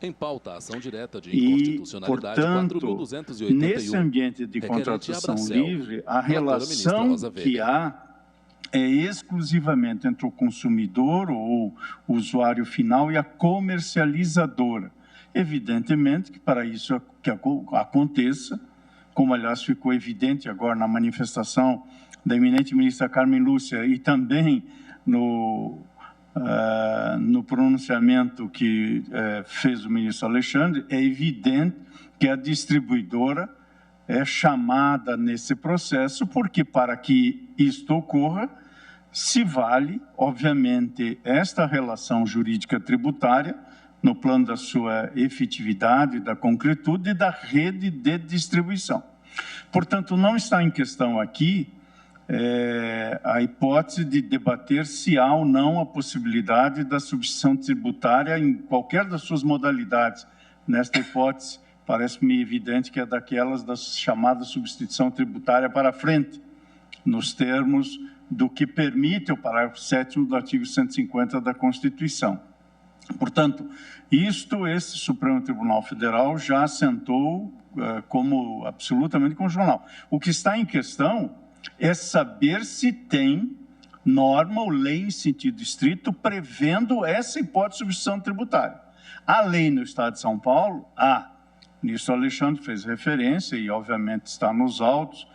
C: Em pauta, a ação direta de
H: E,
C: inconstitucionalidade
H: portanto,
C: 4.281.
H: nesse ambiente de contratação livre, a relação que há é exclusivamente entre o consumidor ou o usuário final e a comercializadora. Evidentemente que para isso que aconteça, como aliás ficou evidente agora na manifestação da eminente ministra Carmen Lúcia e também no pronunciamento que fez o ministro Alexandre, é evidente que a distribuidora é chamada nesse processo, porque para que isto ocorra, se vale, obviamente, esta relação jurídica tributária, no plano da sua efetividade, da concretude e da rede de distribuição. Portanto, não está em questão aqui a hipótese de debater se há ou não a possibilidade da substituição tributária em qualquer das suas modalidades. Nesta hipótese, parece-me evidente que é daquelas da chamada substituição tributária para frente, nos termos do que permite o parágrafo 7º do artigo 150 da Constituição. Portanto, esse Supremo Tribunal Federal já assentou como absolutamente constitucional. O que está em questão é saber se tem norma ou lei em sentido estrito prevendo essa hipótese de substituição tributária. A lei no Estado de São Paulo, o ministro Alexandre fez referência e, obviamente, está nos autos,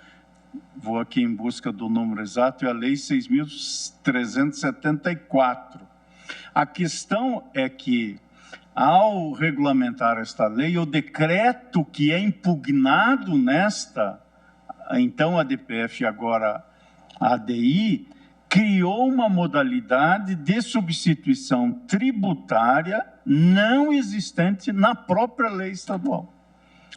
H: vou aqui em busca do número exato, é a Lei 6.374. A questão é que, ao regulamentar esta lei, o decreto que é impugnado nesta, então a ADPF, agora a ADI, criou uma modalidade de substituição tributária não existente na própria lei estadual.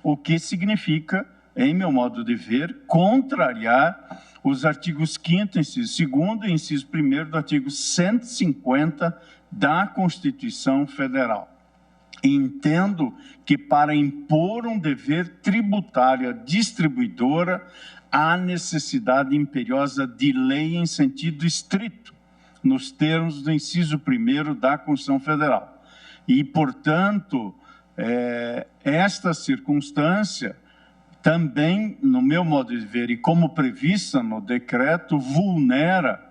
H: O que significa, em meu modo de ver, contrariar os artigos 5º, inciso 2º e inciso 1º do artigo 150 da Constituição Federal. Entendo que para impor um dever tributário à distribuidora, há necessidade imperiosa de lei em sentido estrito, nos termos do inciso 1º da Constituição Federal. E, portanto, esta circunstância também, no meu modo de ver, e como prevista no decreto, vulnera,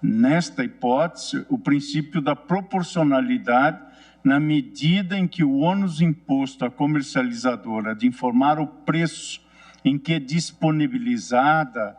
H: nesta hipótese, o princípio da proporcionalidade, na medida em que o ônus imposto à comercializadora de informar o preço em que é disponibilizada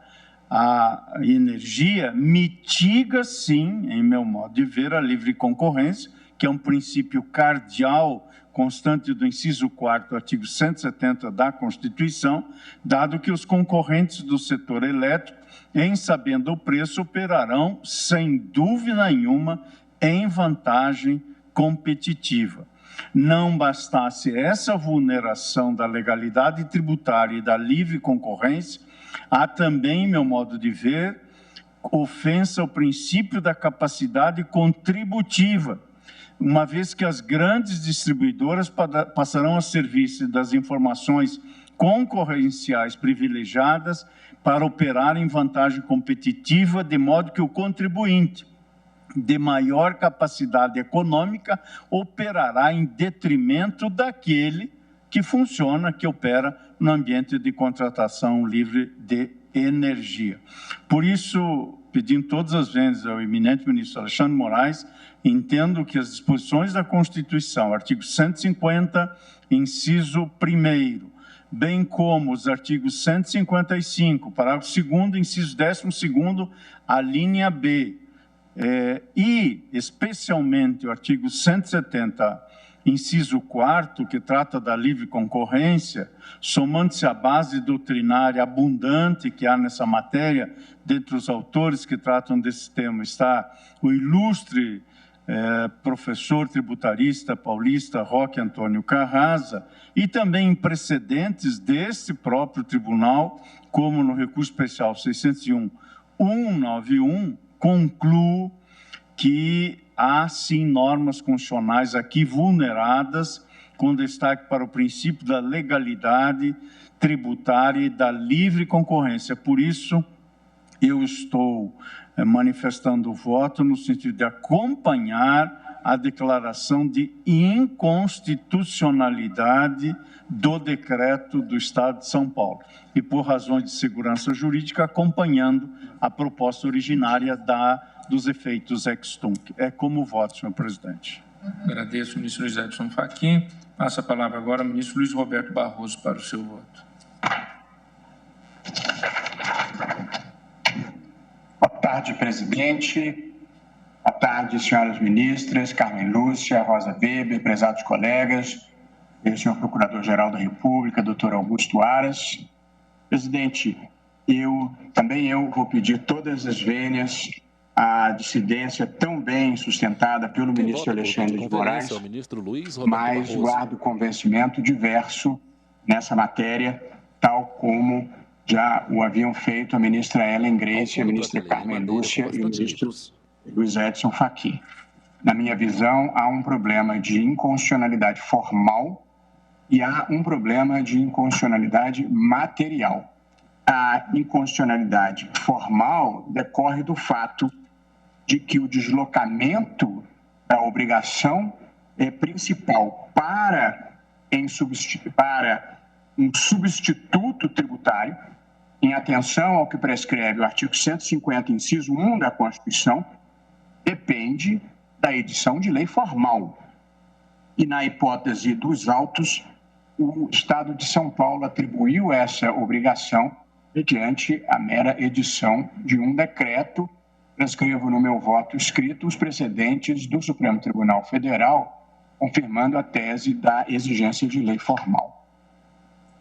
H: a energia, mitiga, sim, em meu modo de ver, a livre concorrência, que é um princípio cardeal constante do inciso 4º do artigo 170 da Constituição, dado que os concorrentes do setor elétrico, em sabendo o preço, operarão, sem dúvida nenhuma, em vantagem competitiva. Não bastasse essa vulneração da legalidade tributária e da livre concorrência, há também, meu modo de ver, ofensa ao princípio da capacidade contributiva, uma vez que as grandes distribuidoras passarão a servir-se das informações concorrenciais privilegiadas para operar em vantagem competitiva, de modo que o contribuinte de maior capacidade econômica operará em detrimento daquele que funciona, que opera no ambiente de contratação livre de energia. Por isso, pedindo todas as vezes ao eminente ministro Alexandre Moraes, entendo que as disposições da Constituição, artigo 150, inciso 1º, bem como os artigos 155, parágrafo 2º, inciso 12º, a linha B, e especialmente o artigo 170, inciso 4º, que trata da livre concorrência, somando-se à base doutrinária abundante que há nessa matéria, dentre os autores que tratam desse tema está o ilustre professor tributarista paulista Roque Antônio Carrasa, e também em precedentes desse próprio tribunal, como no recurso especial 601-191, concluo que há, sim, normas constitucionais aqui vulneradas, com destaque para o princípio da legalidade tributária e da livre concorrência. Por isso, eu estou manifestando o voto no sentido de acompanhar a declaração de inconstitucionalidade do decreto do Estado de São Paulo e, por razões de segurança jurídica, acompanhando a proposta originária dos efeitos ex tunc. É como voto, senhor presidente.
B: Agradeço, ministro Luiz Edson Fachin. Passa a palavra agora ao ministro Luiz Roberto Barroso para o seu voto.
I: Boa tarde, presidente. Boa tarde, senhoras ministras, Carmen Lúcia, Rosa Weber, prezados colegas, senhor Procurador-Geral da República, doutor Augusto Aras. Presidente, eu vou pedir todas as vênias à dissidência tão bem sustentada pelo ministro Alexandre de Moraes, mas guardo convencimento diverso nessa matéria, tal como já o haviam feito a ministra Ellen Grace, a ministra Carmen Lúcia e o ministro Luiz Edson Fachin. Na minha visão, há um problema de inconstitucionalidade formal e há um problema de inconstitucionalidade material. A inconstitucionalidade formal decorre do fato de que o deslocamento da obrigação principal para um substituto tributário, em atenção ao que prescreve o artigo 150, inciso 1 da Constituição, depende da edição de lei formal. E, na hipótese dos autos, o Estado de São Paulo atribuiu essa obrigação mediante a mera edição de um decreto. Transcrevo no meu voto escrito os precedentes do Supremo Tribunal Federal, confirmando a tese da exigência de lei formal.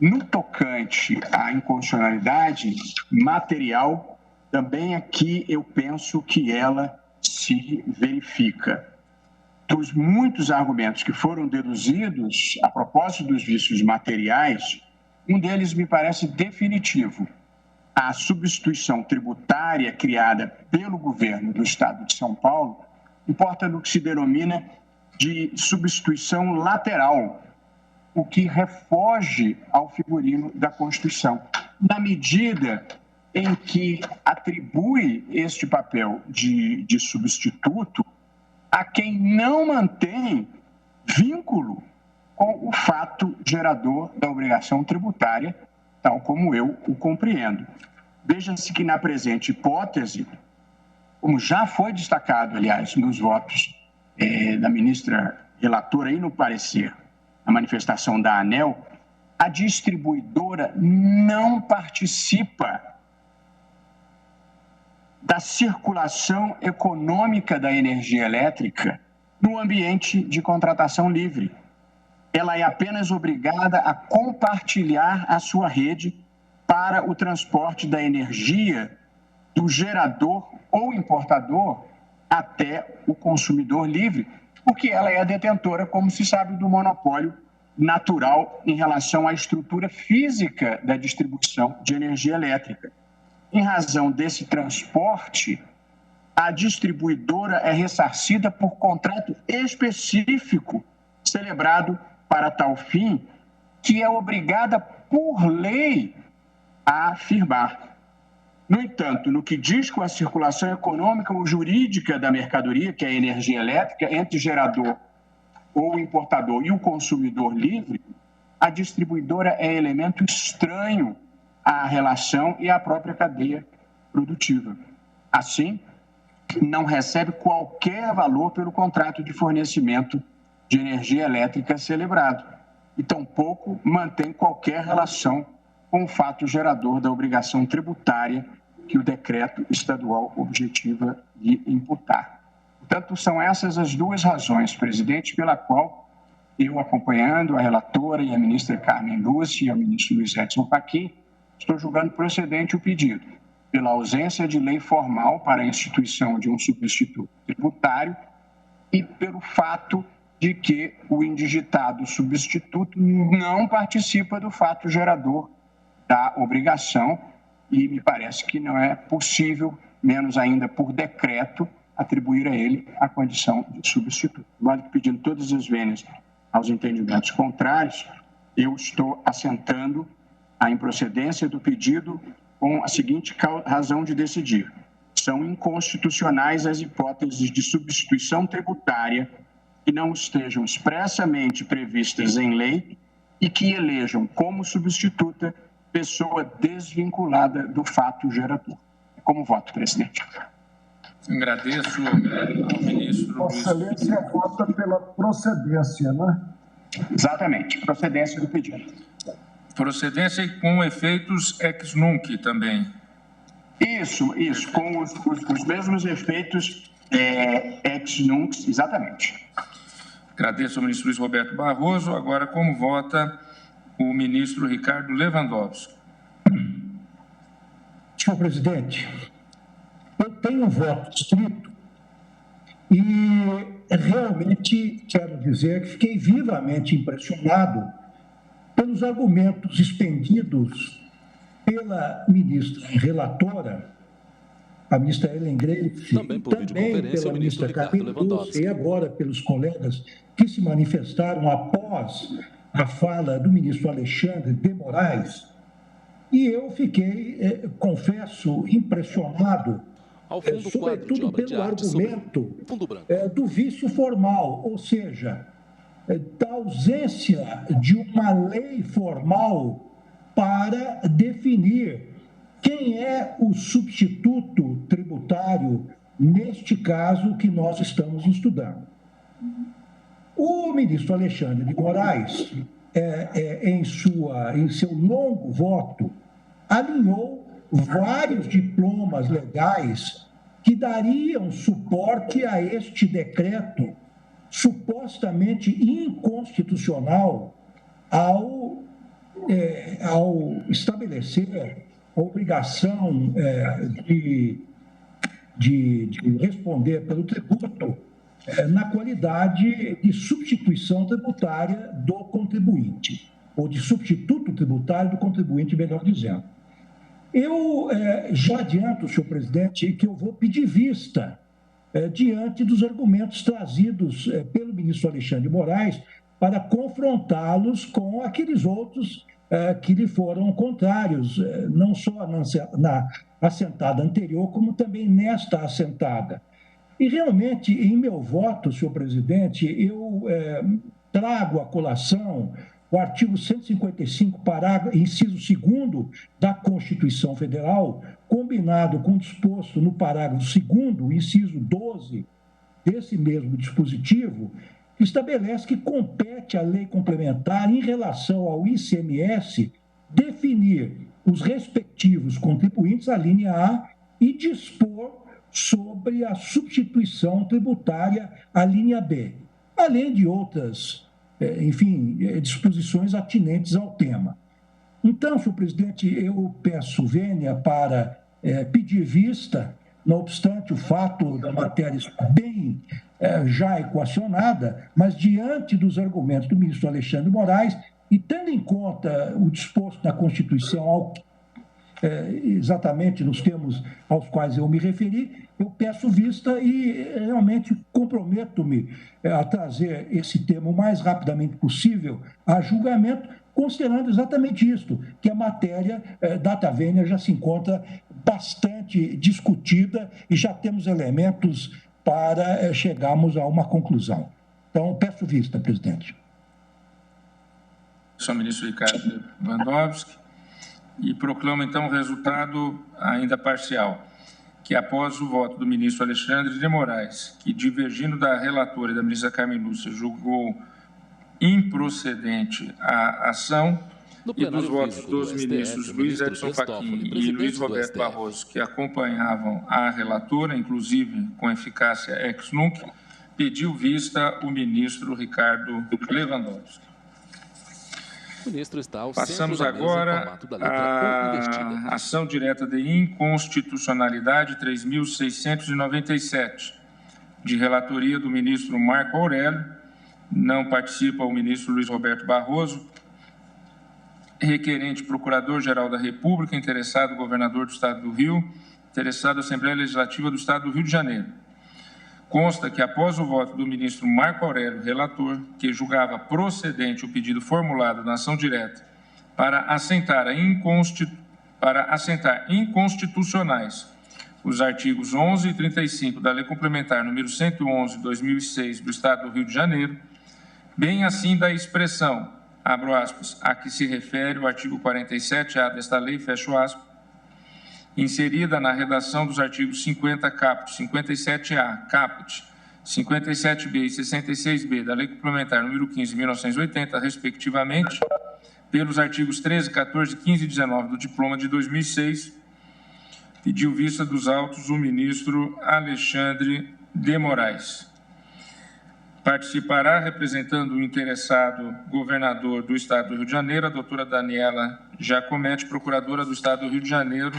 I: No tocante à inconstitucionalidade material, também aqui eu penso que ela se verifica. Dos muitos argumentos que foram deduzidos a propósito dos vícios materiais, um deles me parece definitivo. A substituição tributária criada pelo governo do Estado de São Paulo importa no que se denomina de substituição lateral, o que refoge ao figurino da Constituição, na medida em que atribui este papel de substituto a quem não mantém vínculo com o fato gerador da obrigação tributária, tal como eu o compreendo. Veja-se que, na presente hipótese, como já foi destacado, aliás, nos votos da ministra relatora e no parecer, na manifestação da ANEEL, a distribuidora não participa da circulação econômica da energia elétrica no ambiente de contratação livre. Ela é apenas obrigada a compartilhar a sua rede para o transporte da energia do gerador ou importador até o consumidor livre, porque ela é a detentora, como se sabe, do monopólio natural em relação à estrutura física da distribuição de energia elétrica. Em razão desse transporte, a distribuidora é ressarcida por contrato específico celebrado para tal fim, que é obrigada por lei a firmar. No entanto, no que diz com a circulação econômica ou jurídica da mercadoria, que é a energia elétrica, entre gerador ou importador e o consumidor livre, a distribuidora é elemento estranho à relação e à própria cadeia produtiva. Assim, não recebe qualquer valor pelo contrato de fornecimento de energia elétrica celebrado e tampouco mantém qualquer relação com o fato gerador da obrigação tributária que o decreto estadual objetiva de imputar. Portanto, são essas as duas razões, presidente, pela qual eu, acompanhando a relatora e a ministra Carmen Lúcia e o ministro Luiz Edson Fachin, estou julgando procedente o pedido, pela ausência de lei formal para a instituição de um substituto tributário e pelo fato de que o indigitado substituto não participa do fato gerador da obrigação e me parece que não é possível, menos ainda por decreto, atribuir a ele a condição de substituto. Vale que, pedindo todas as vênias aos entendimentos contrários, eu estou assentando a improcedência do pedido com a seguinte razão de decidir. São inconstitucionais as hipóteses de substituição tributária que não estejam expressamente previstas em lei e que elejam como substituta pessoa desvinculada do fato gerador. Como voto, presidente.
B: Agradeço ao ministro.
J: Vossa Excelência vota pela procedência, né?
I: Exatamente, procedência do pedido.
B: Procedência e com efeitos ex nunc também.
I: Isso, com os mesmos efeitos ex nunc, exatamente.
B: Agradeço ao ministro Luiz Roberto Barroso. Agora, como vota o ministro Ricardo Lewandowski?
E: Senhor presidente, eu tenho um voto estrito e realmente quero dizer que fiquei vivamente impressionado pelos argumentos expendidos pela ministra relatora, a ministra Ellen Grace, também pela ministra Carmen Lúcia e agora pelos colegas que se manifestaram após a fala do ministro Alexandre de Moraes. E eu fiquei, confesso, impressionado, sobretudo pelo argumento do vício formal, ou seja, da ausência de uma lei formal para definir quem é o substituto tributário neste caso que nós estamos estudando. O ministro Alexandre de Moraes, em seu longo voto, alinhou vários diplomas legais que dariam suporte a este decreto supostamente inconstitucional ao estabelecer a obrigação de responder pelo tributo na qualidade de substituição tributária do contribuinte, ou de substituto tributário do contribuinte, melhor dizendo. Eu já adianto, senhor presidente, que eu vou pedir vista diante dos argumentos trazidos pelo ministro Alexandre de Moraes para confrontá-los com aqueles outros que lhe foram contrários, não só na assentada anterior, como também nesta assentada. E realmente, em meu voto, senhor presidente, eu trago à colação o artigo 155, inciso 2º da Constituição Federal, combinado com o disposto no parágrafo 2º, inciso 12 desse mesmo dispositivo, que estabelece que compete à lei complementar, em relação ao ICMS, definir os respectivos contribuintes, a linha A, e dispor sobre a substituição tributária, a linha B, além de outras, disposições atinentes ao tema. Então, senhor presidente, eu peço vênia para pedir vista, não obstante o fato da matéria bem já equacionada, mas diante dos argumentos do ministro Alexandre de Moraes e tendo em conta o disposto na Constituição exatamente nos termos aos quais eu me referi, eu peço vista e realmente comprometo-me a trazer esse tema o mais rapidamente possível a julgamento, considerando exatamente isto, que a matéria data vênia já se encontra bastante discutida e já temos elementos para chegarmos a uma conclusão. Então, peço vista, presidente.
B: Sou o ministro Ricardo Lewandowski. E proclamo, então, o resultado ainda parcial, que após o voto do ministro Alexandre de Moraes, que, divergindo da relatora e da ministra Carmen Lúcia, julgou improcedente a ação, e dos votos dos ministros Luiz Edson Fachin e Luiz Roberto Barroso, que acompanhavam a relatora, inclusive com eficácia ex nunc, pediu vista o ministro Ricardo Lewandowski. Passamos agora à ação direta de inconstitucionalidade 3.697, de relatoria do ministro Marco Aurélio. Não participa o ministro Luiz Roberto Barroso. Requerente Procurador-Geral da República, interessado Governador do Estado do Rio, interessado Assembleia Legislativa do Estado do Rio de Janeiro. Consta que, após o voto do ministro Marco Aurélio, relator, que julgava procedente o pedido formulado na ação direta para assentar inconstitucionais os artigos 11 e 35 da Lei Complementar número 111/2006 do Estado do Rio de Janeiro, bem assim da expressão, abro aspas, a que se refere o artigo 47-A desta lei, fecho aspas, inserida na redação dos artigos 50 caput, 57-A, caput, 57B e 66B da Lei Complementar número 15 de 1980, respectivamente, pelos artigos 13, 14, 15 e 19 do Diploma de 2006, pediu vista dos autos o ministro Alexandre de Moraes. Participará, representando o interessado governador do Estado do Rio de Janeiro, a doutora Daniela Giacometti, procuradora do Estado do Rio de Janeiro,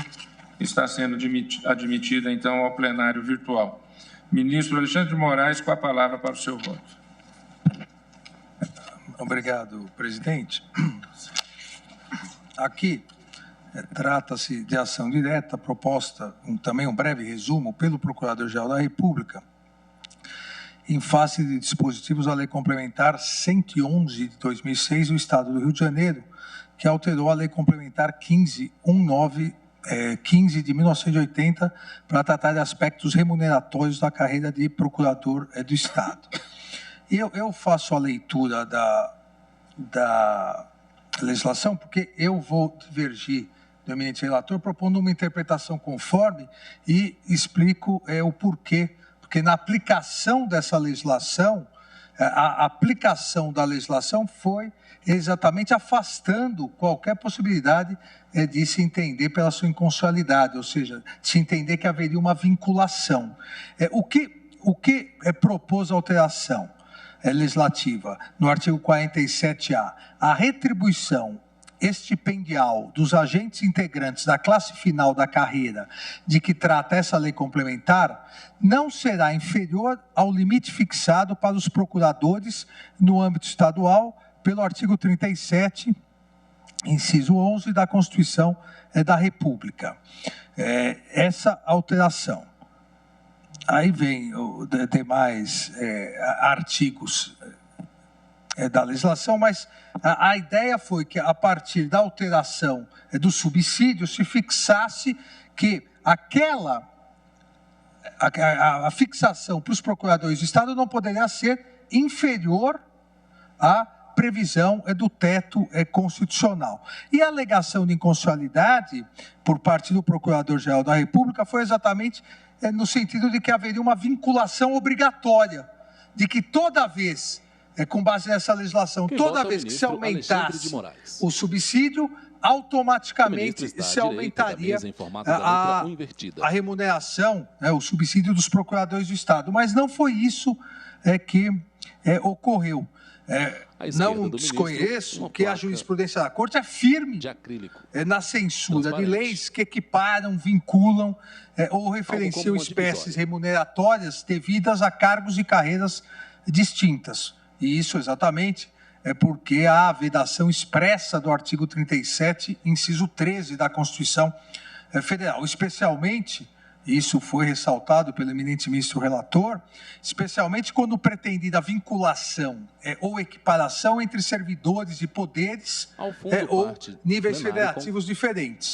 B: está sendo admitida, então, ao plenário virtual. Ministro Alexandre de Moraes, com a palavra para o seu voto.
F: Obrigado, presidente. Aqui trata-se de ação direta proposta, também um breve resumo, pelo Procurador-Geral da República, em face de dispositivos da Lei Complementar 111 de 2006 do Estado do Rio de Janeiro, que alterou a Lei Complementar 15 de 1980 para tratar de aspectos remuneratórios da carreira de procurador do Estado. Eu faço a leitura da legislação porque eu vou divergir do eminente relator propondo uma interpretação conforme e explico o porquê. Porque na aplicação dessa legislação, a aplicação da legislação foi exatamente afastando qualquer possibilidade de se entender pela sua inconstitucionalidade, ou seja, de se entender que haveria uma vinculação. O que propôs a alteração legislativa no artigo 47-A? A retribuição estipendial dos agentes integrantes da classe final da carreira de que trata essa lei complementar não será inferior ao limite fixado para os procuradores no âmbito estadual pelo artigo 37, inciso 11 da Constituição da República. Essa alteração. Aí vem demais artigos da legislação, mas a ideia foi que, a partir da alteração do subsídio, se fixasse que a fixação para os procuradores do Estado não poderia ser inferior à previsão do teto constitucional. E a alegação de inconstitucionalidade por parte do Procurador-Geral da República foi exatamente no sentido de que haveria uma vinculação obrigatória, de que toda vez, com base nessa legislação, toda vez que se aumentasse o subsídio, automaticamente se aumentaria a remuneração, o subsídio dos procuradores do Estado. Mas não foi isso que ocorreu. Não desconheço que a jurisprudência da Corte é firme na censura de leis que equiparam, vinculam ou referenciam espécies remuneratórias devidas a cargos e carreiras distintas. E isso exatamente porque há a vedação expressa do artigo 37, inciso 13 da Constituição Federal. Especialmente, isso foi ressaltado pelo eminente ministro relator, especialmente quando pretendida vinculação ou equiparação entre servidores e poderes ou níveis federativos diferentes.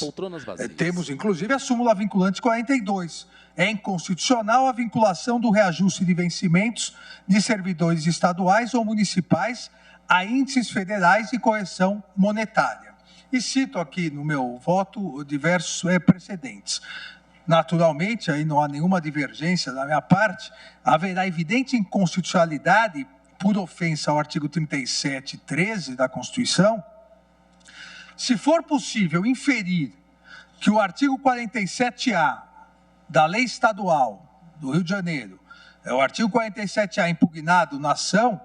F: Temos, inclusive, a súmula vinculante 42. É inconstitucional a vinculação do reajuste de vencimentos de servidores estaduais ou municipais a índices federais de correção monetária. E cito aqui no meu voto diversos precedentes. Naturalmente, aí não há nenhuma divergência da minha parte, haverá evidente inconstitucionalidade por ofensa ao artigo 37, 13 da Constituição, se for possível inferir que o artigo 47-A da Lei Estadual do Rio de Janeiro, o artigo 47-A impugnado na ação,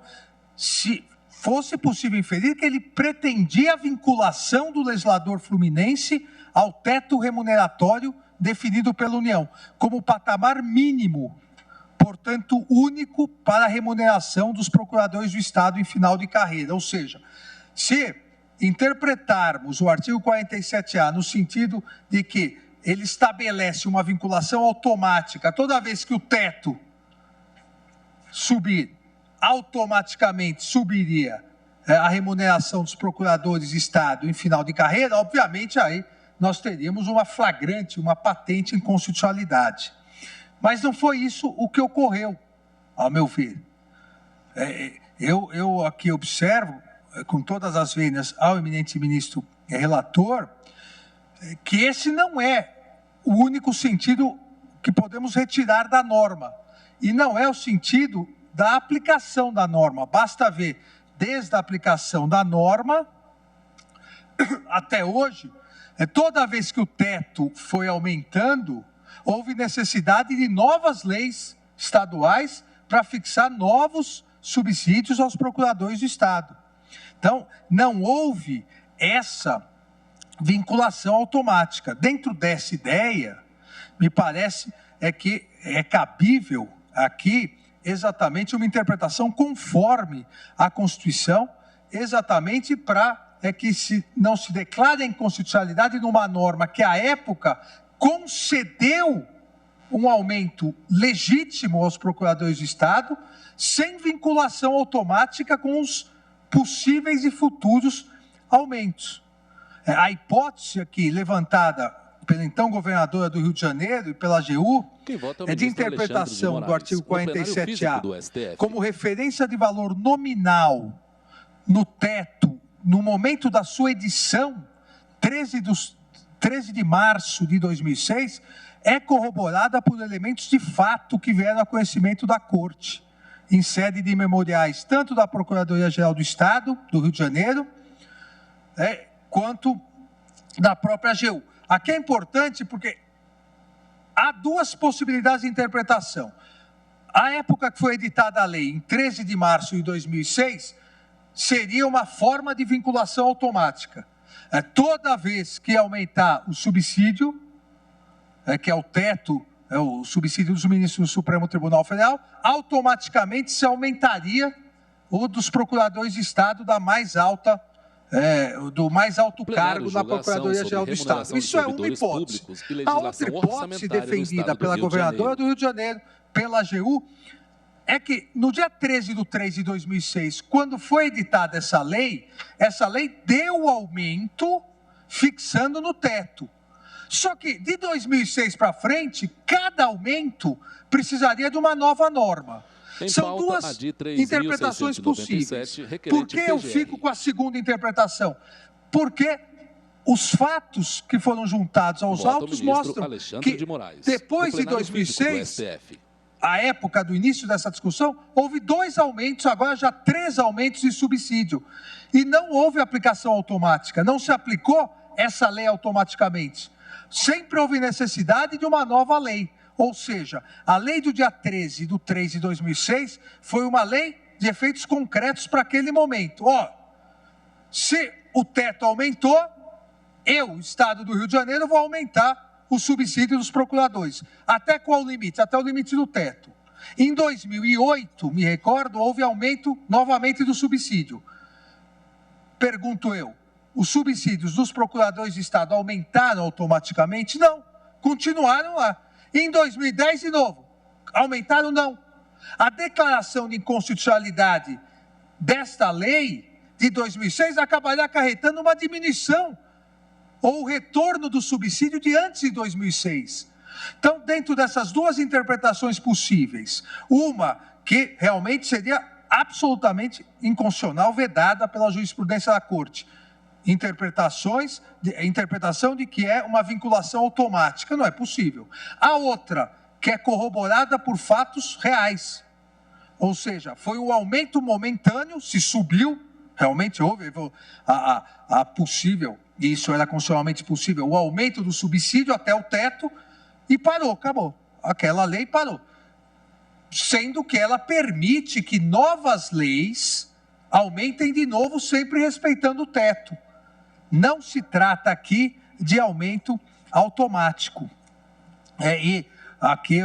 F: se fosse possível inferir que ele pretendia a vinculação do legislador fluminense ao teto remuneratório definido pela União, como patamar mínimo, portanto, único para a remuneração dos procuradores do Estado em final de carreira. Ou seja, se interpretarmos o artigo 47-A no sentido de que ele estabelece uma vinculação automática, toda vez que o teto subir, automaticamente subiria a remuneração dos procuradores de Estado em final de carreira, obviamente aí nós teríamos uma flagrante, uma patente inconstitucionalidade. Mas não foi isso o que ocorreu, ao meu ver. Eu aqui observo, com todas as vênias, ao eminente ministro relator, que esse não é o único sentido que podemos retirar da norma. E não é o sentido da aplicação da norma. Basta ver, desde a aplicação da norma até hoje, toda vez que o teto foi aumentando, houve necessidade de novas leis estaduais para fixar novos subsídios aos procuradores do Estado. Então, não houve essa vinculação automática. Dentro dessa ideia, me parece que é cabível aqui exatamente uma interpretação conforme a Constituição, exatamente para que não se declare a inconstitucionalidade numa norma que, à época, concedeu um aumento legítimo aos procuradores do Estado, sem vinculação automática com os possíveis e futuros aumentos. A hipótese aqui levantada pela então governadora do Rio de Janeiro e pela AGU é de interpretação do artigo 47A como referência de valor nominal no teto no momento da sua edição, 13 de março de 2006, é corroborada por elementos de fato que vieram a conhecimento da Corte, em sede de memoriais, tanto da Procuradoria-Geral do Estado, do Rio de Janeiro, quanto da própria AGU. Aqui é importante porque há duas possibilidades de interpretação. A época que foi editada a lei, em 13 de março de 2006, seria uma forma de vinculação automática. Toda vez que aumentar o subsídio, que é o teto, o subsídio dos ministros do Supremo Tribunal Federal, automaticamente se aumentaria o dos procuradores de Estado da mais alta, do mais alto cargo na Procuradoria-Geral do Estado. Isso é uma hipótese. A outra hipótese defendida pela governadora do Rio de Janeiro, pela AGU, é que no dia 13 de 3 de 2006, quando foi editada essa lei deu aumento fixando no teto. Só que de 2006 para frente, cada aumento precisaria de uma nova norma. São duas interpretações possíveis. Por que eu fico com a segunda interpretação? Porque os fatos que foram juntados aos autos mostram que depois de 2006... a época do início dessa discussão, houve 2 aumentos, agora já 3 aumentos de subsídio. E não houve aplicação automática, não se aplicou essa lei automaticamente. Sempre houve necessidade de uma nova lei. Ou seja, a lei do dia 13 de 3 de 2006 foi uma lei de efeitos concretos para aquele momento. Se o teto aumentou, eu, Estado do Rio de Janeiro, vou aumentar o subsídio dos procuradores. Até qual limite? Até o limite do teto. Em 2008, me recordo, houve aumento novamente do subsídio. Pergunto eu, os subsídios dos procuradores de Estado aumentaram automaticamente? Não, continuaram lá. Em 2010, de novo, aumentaram? Não. A declaração de inconstitucionalidade desta lei de 2006 acabaria acarretando uma diminuição ou o retorno do subsídio de antes de 2006. Então, dentro dessas duas interpretações possíveis, uma que realmente seria absolutamente inconstitucional, vedada pela jurisprudência da Corte, interpretação de que é uma vinculação automática, não é possível. A outra, que é corroborada por fatos reais, ou seja, foi um aumento momentâneo, se subiu, realmente houve a possível, e isso era constitucionalmente possível, o aumento do subsídio até o teto, e parou, acabou. Aquela lei parou. Sendo que ela permite que novas leis aumentem de novo, sempre respeitando o teto. Não se trata aqui de aumento automático. E aqui,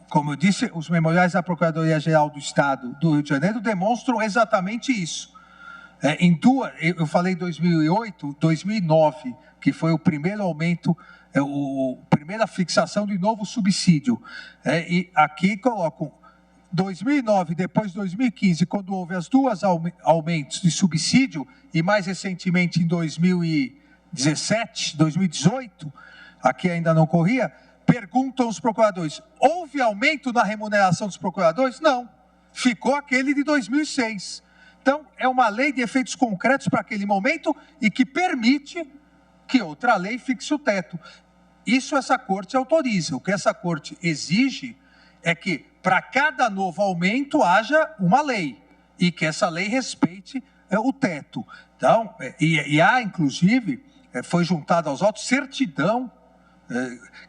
F: como eu disse, os memoriais da Procuradoria-Geral do Estado do Rio de Janeiro demonstram exatamente isso. Eu falei 2008, 2009, que foi o primeiro aumento, primeira fixação de novo subsídio. E aqui colocam 2009, depois 2015, quando houve as duas aumentos de subsídio, e mais recentemente em 2018, 2017, 2018, aqui ainda não corria, perguntam os procuradores, houve aumento na remuneração dos procuradores? Não, ficou aquele de 2006. Então, é uma lei de efeitos concretos para aquele momento e que permite que outra lei fixe o teto. Isso essa corte autoriza. O que essa corte exige é que, para cada novo aumento, haja uma lei e que essa lei respeite o teto. Então, e há, inclusive, foi juntada aos autos certidão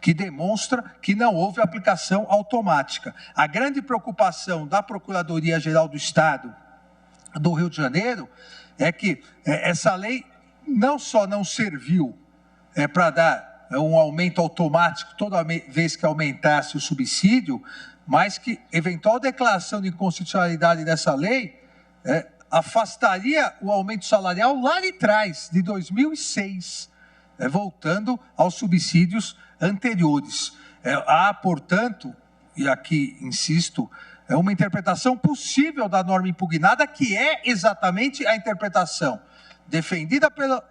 F: que demonstra que não houve aplicação automática. A grande preocupação da Procuradoria-Geral do Estado do Rio de Janeiro é que essa lei não só não serviu para dar um aumento automático toda vez que aumentasse o subsídio, mas que eventual declaração de inconstitucionalidade dessa lei afastaria o aumento salarial lá de trás, de 2006, voltando aos subsídios anteriores. Há, portanto, e aqui insisto, é uma interpretação possível da norma impugnada, que é exatamente a interpretação defendida pelo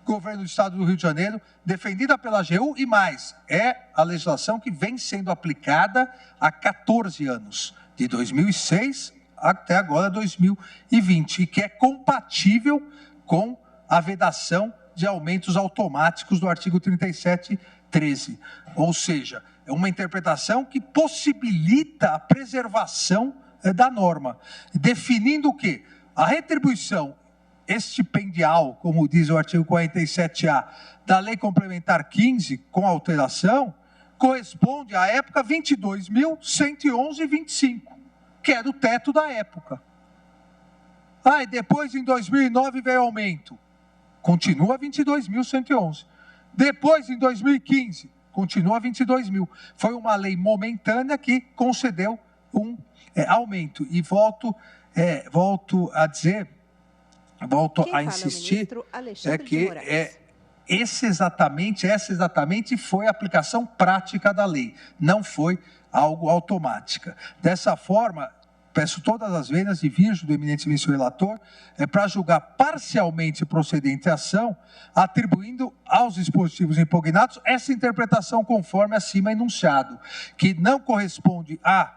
F: governo do Estado do Rio de Janeiro, defendida pela AGU e mais, é a legislação que vem sendo aplicada há 14 anos, de 2006 até agora 2020, e que é compatível com a vedação de aumentos automáticos do artigo 3713. Ou seja, é uma interpretação que possibilita a preservação da norma, definindo o quê? A retribuição estipendial, como diz o artigo 47A da Lei Complementar 15, com alteração, corresponde à época 22.111,25, que era o teto da época. E depois, em 2009, veio aumento. Continua 22.111. Depois, em 2015, continua 22 mil. Foi uma lei momentânea que concedeu um aumento. E volto a dizer, volto a insistir, que essa exatamente foi a aplicação prática da lei, não foi algo automática. Dessa forma, peço todas as vênias de virgem do eminente ministro relator para julgar parcialmente procedente a ação, atribuindo aos dispositivos impugnados essa interpretação conforme acima enunciado, que não corresponde à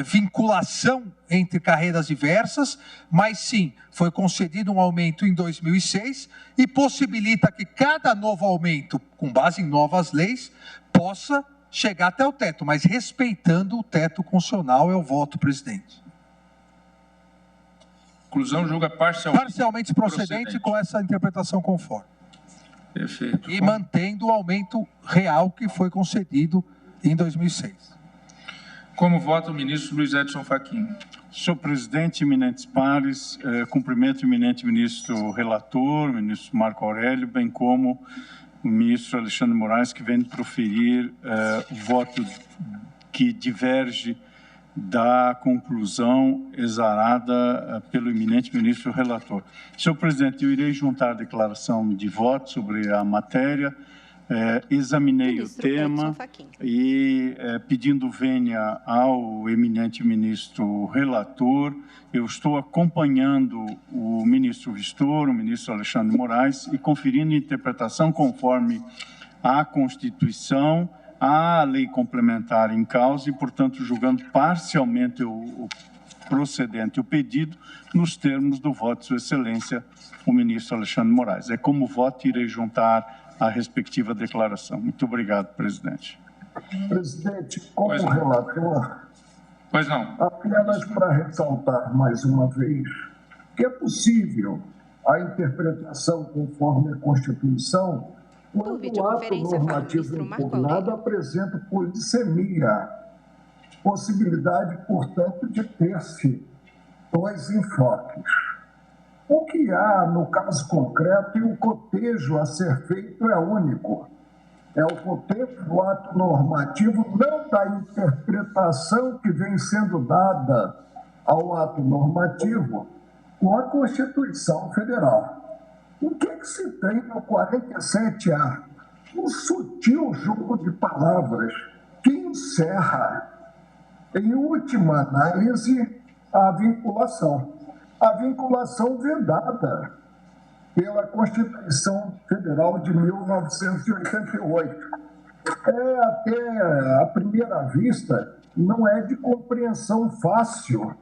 F: vinculação entre carreiras diversas, mas sim, foi concedido um aumento em 2006 e possibilita que cada novo aumento, com base em novas leis, possa chegar até o teto, mas respeitando o teto constitucional. É o voto, presidente.
B: Conclusão, julga parcialmente
F: procedente com essa interpretação conforme.
B: Perfeito.
F: E mantendo o aumento real que foi concedido em 2006.
B: Como vota o ministro Luiz Edson Fachin?
H: Senhor presidente, eminentes pares, cumprimento o eminente ministro relator, ministro Marco Aurélio, bem como o ministro Alexandre Moraes, que vem proferir voto que diverge da conclusão exarada pelo eminente ministro relator. Senhor presidente, eu irei juntar a declaração de voto sobre a matéria, examinei o tema e, pedindo vênia ao eminente ministro relator, eu estou acompanhando o ministro Vistor, o ministro Alexandre Moraes, e conferindo interpretação conforme a Constituição, a lei complementar em causa e, portanto, julgando parcialmente o procedente, o pedido, nos termos do voto de Sua Excelência, o ministro Alexandre Moraes. É como voto, irei juntar a respectiva declaração. Muito obrigado, presidente.
J: Presidente, como relator,
B: pois não.
J: Apenas para ressaltar mais uma vez que é possível a interpretação conforme a Constituição quando o ato normativo impugnado apresenta polissemia, possibilidade, portanto, de ter-se dois enfoques. O que há no caso concreto e o cotejo a ser feito é único. É o cotejo do ato normativo, não da interpretação que vem sendo dada ao ato normativo com a Constituição Federal. O que se tem no 47A? Um sutil jogo de palavras que encerra, em última análise, a vinculação vedada. pela Constituição Federal de 1988. Até à primeira vista, não é de compreensão fácil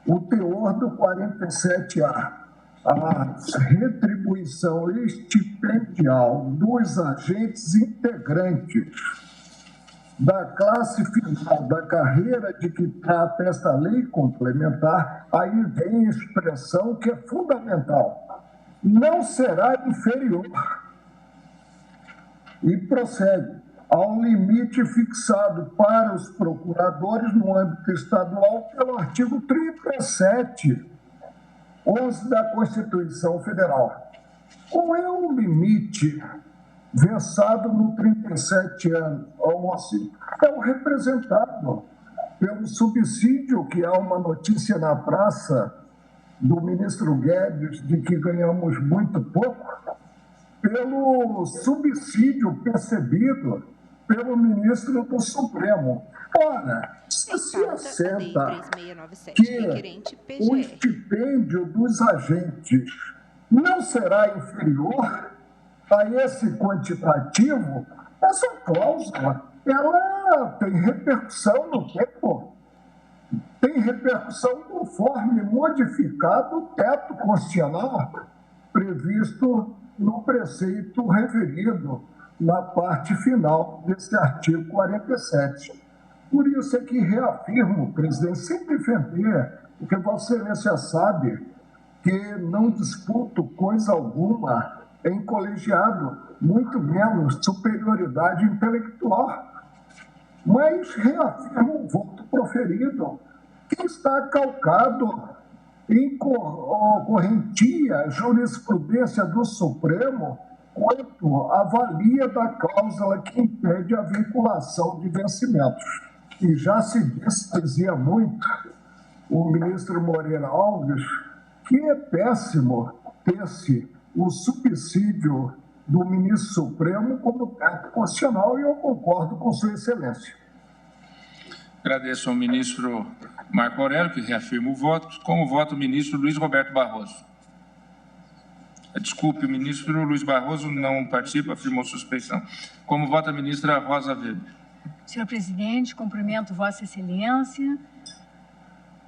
J: o teor do 47A. A retribuição estipendial dos agentes integrantes da classe final da carreira de que trata esta lei complementar, aí vem a expressão que é fundamental, não será inferior. E prossegue, ao limite fixado para os procuradores no âmbito estadual pelo artigo 37, 11 da Constituição Federal. Qual é o limite versado no 37 anos, 11? É o representado pelo subsídio, que há uma notícia na praça do ministro Guedes de que ganhamos muito pouco, pelo subsídio percebido pelo ministro do Supremo. Ora, se assenta que o estipêndio dos agentes não será inferior a esse quantitativo, essa cláusula, ela tem repercussão no tempo, tem repercussão conforme modificado o teto constitucional previsto no preceito referido na parte final desse artigo 47. Por isso é que reafirmo, presidente, sem defender, porque Vossa Excelência sabe que não disputo coisa alguma em colegiado, muito menos superioridade intelectual. Mas reafirmo o voto proferido, que está calcado em correntia jurisprudência do Supremo quanto à valia da cláusula que impede a vinculação de vencimentos. E já se dizia muito, o ministro Moreira Alves, que é péssimo ter-se o subsídio do ministro Supremo como teto constitucional, e eu concordo com Sua Excelência.
B: Agradeço ao ministro Marco Aurélio, que reafirma o voto. Como vota o ministro Luiz Roberto Barroso? Desculpe, o ministro Luiz Barroso não participa, afirmou suspeição. Como vota a ministra Rosa Weber?
K: Senhor presidente, cumprimento Vossa Excelência,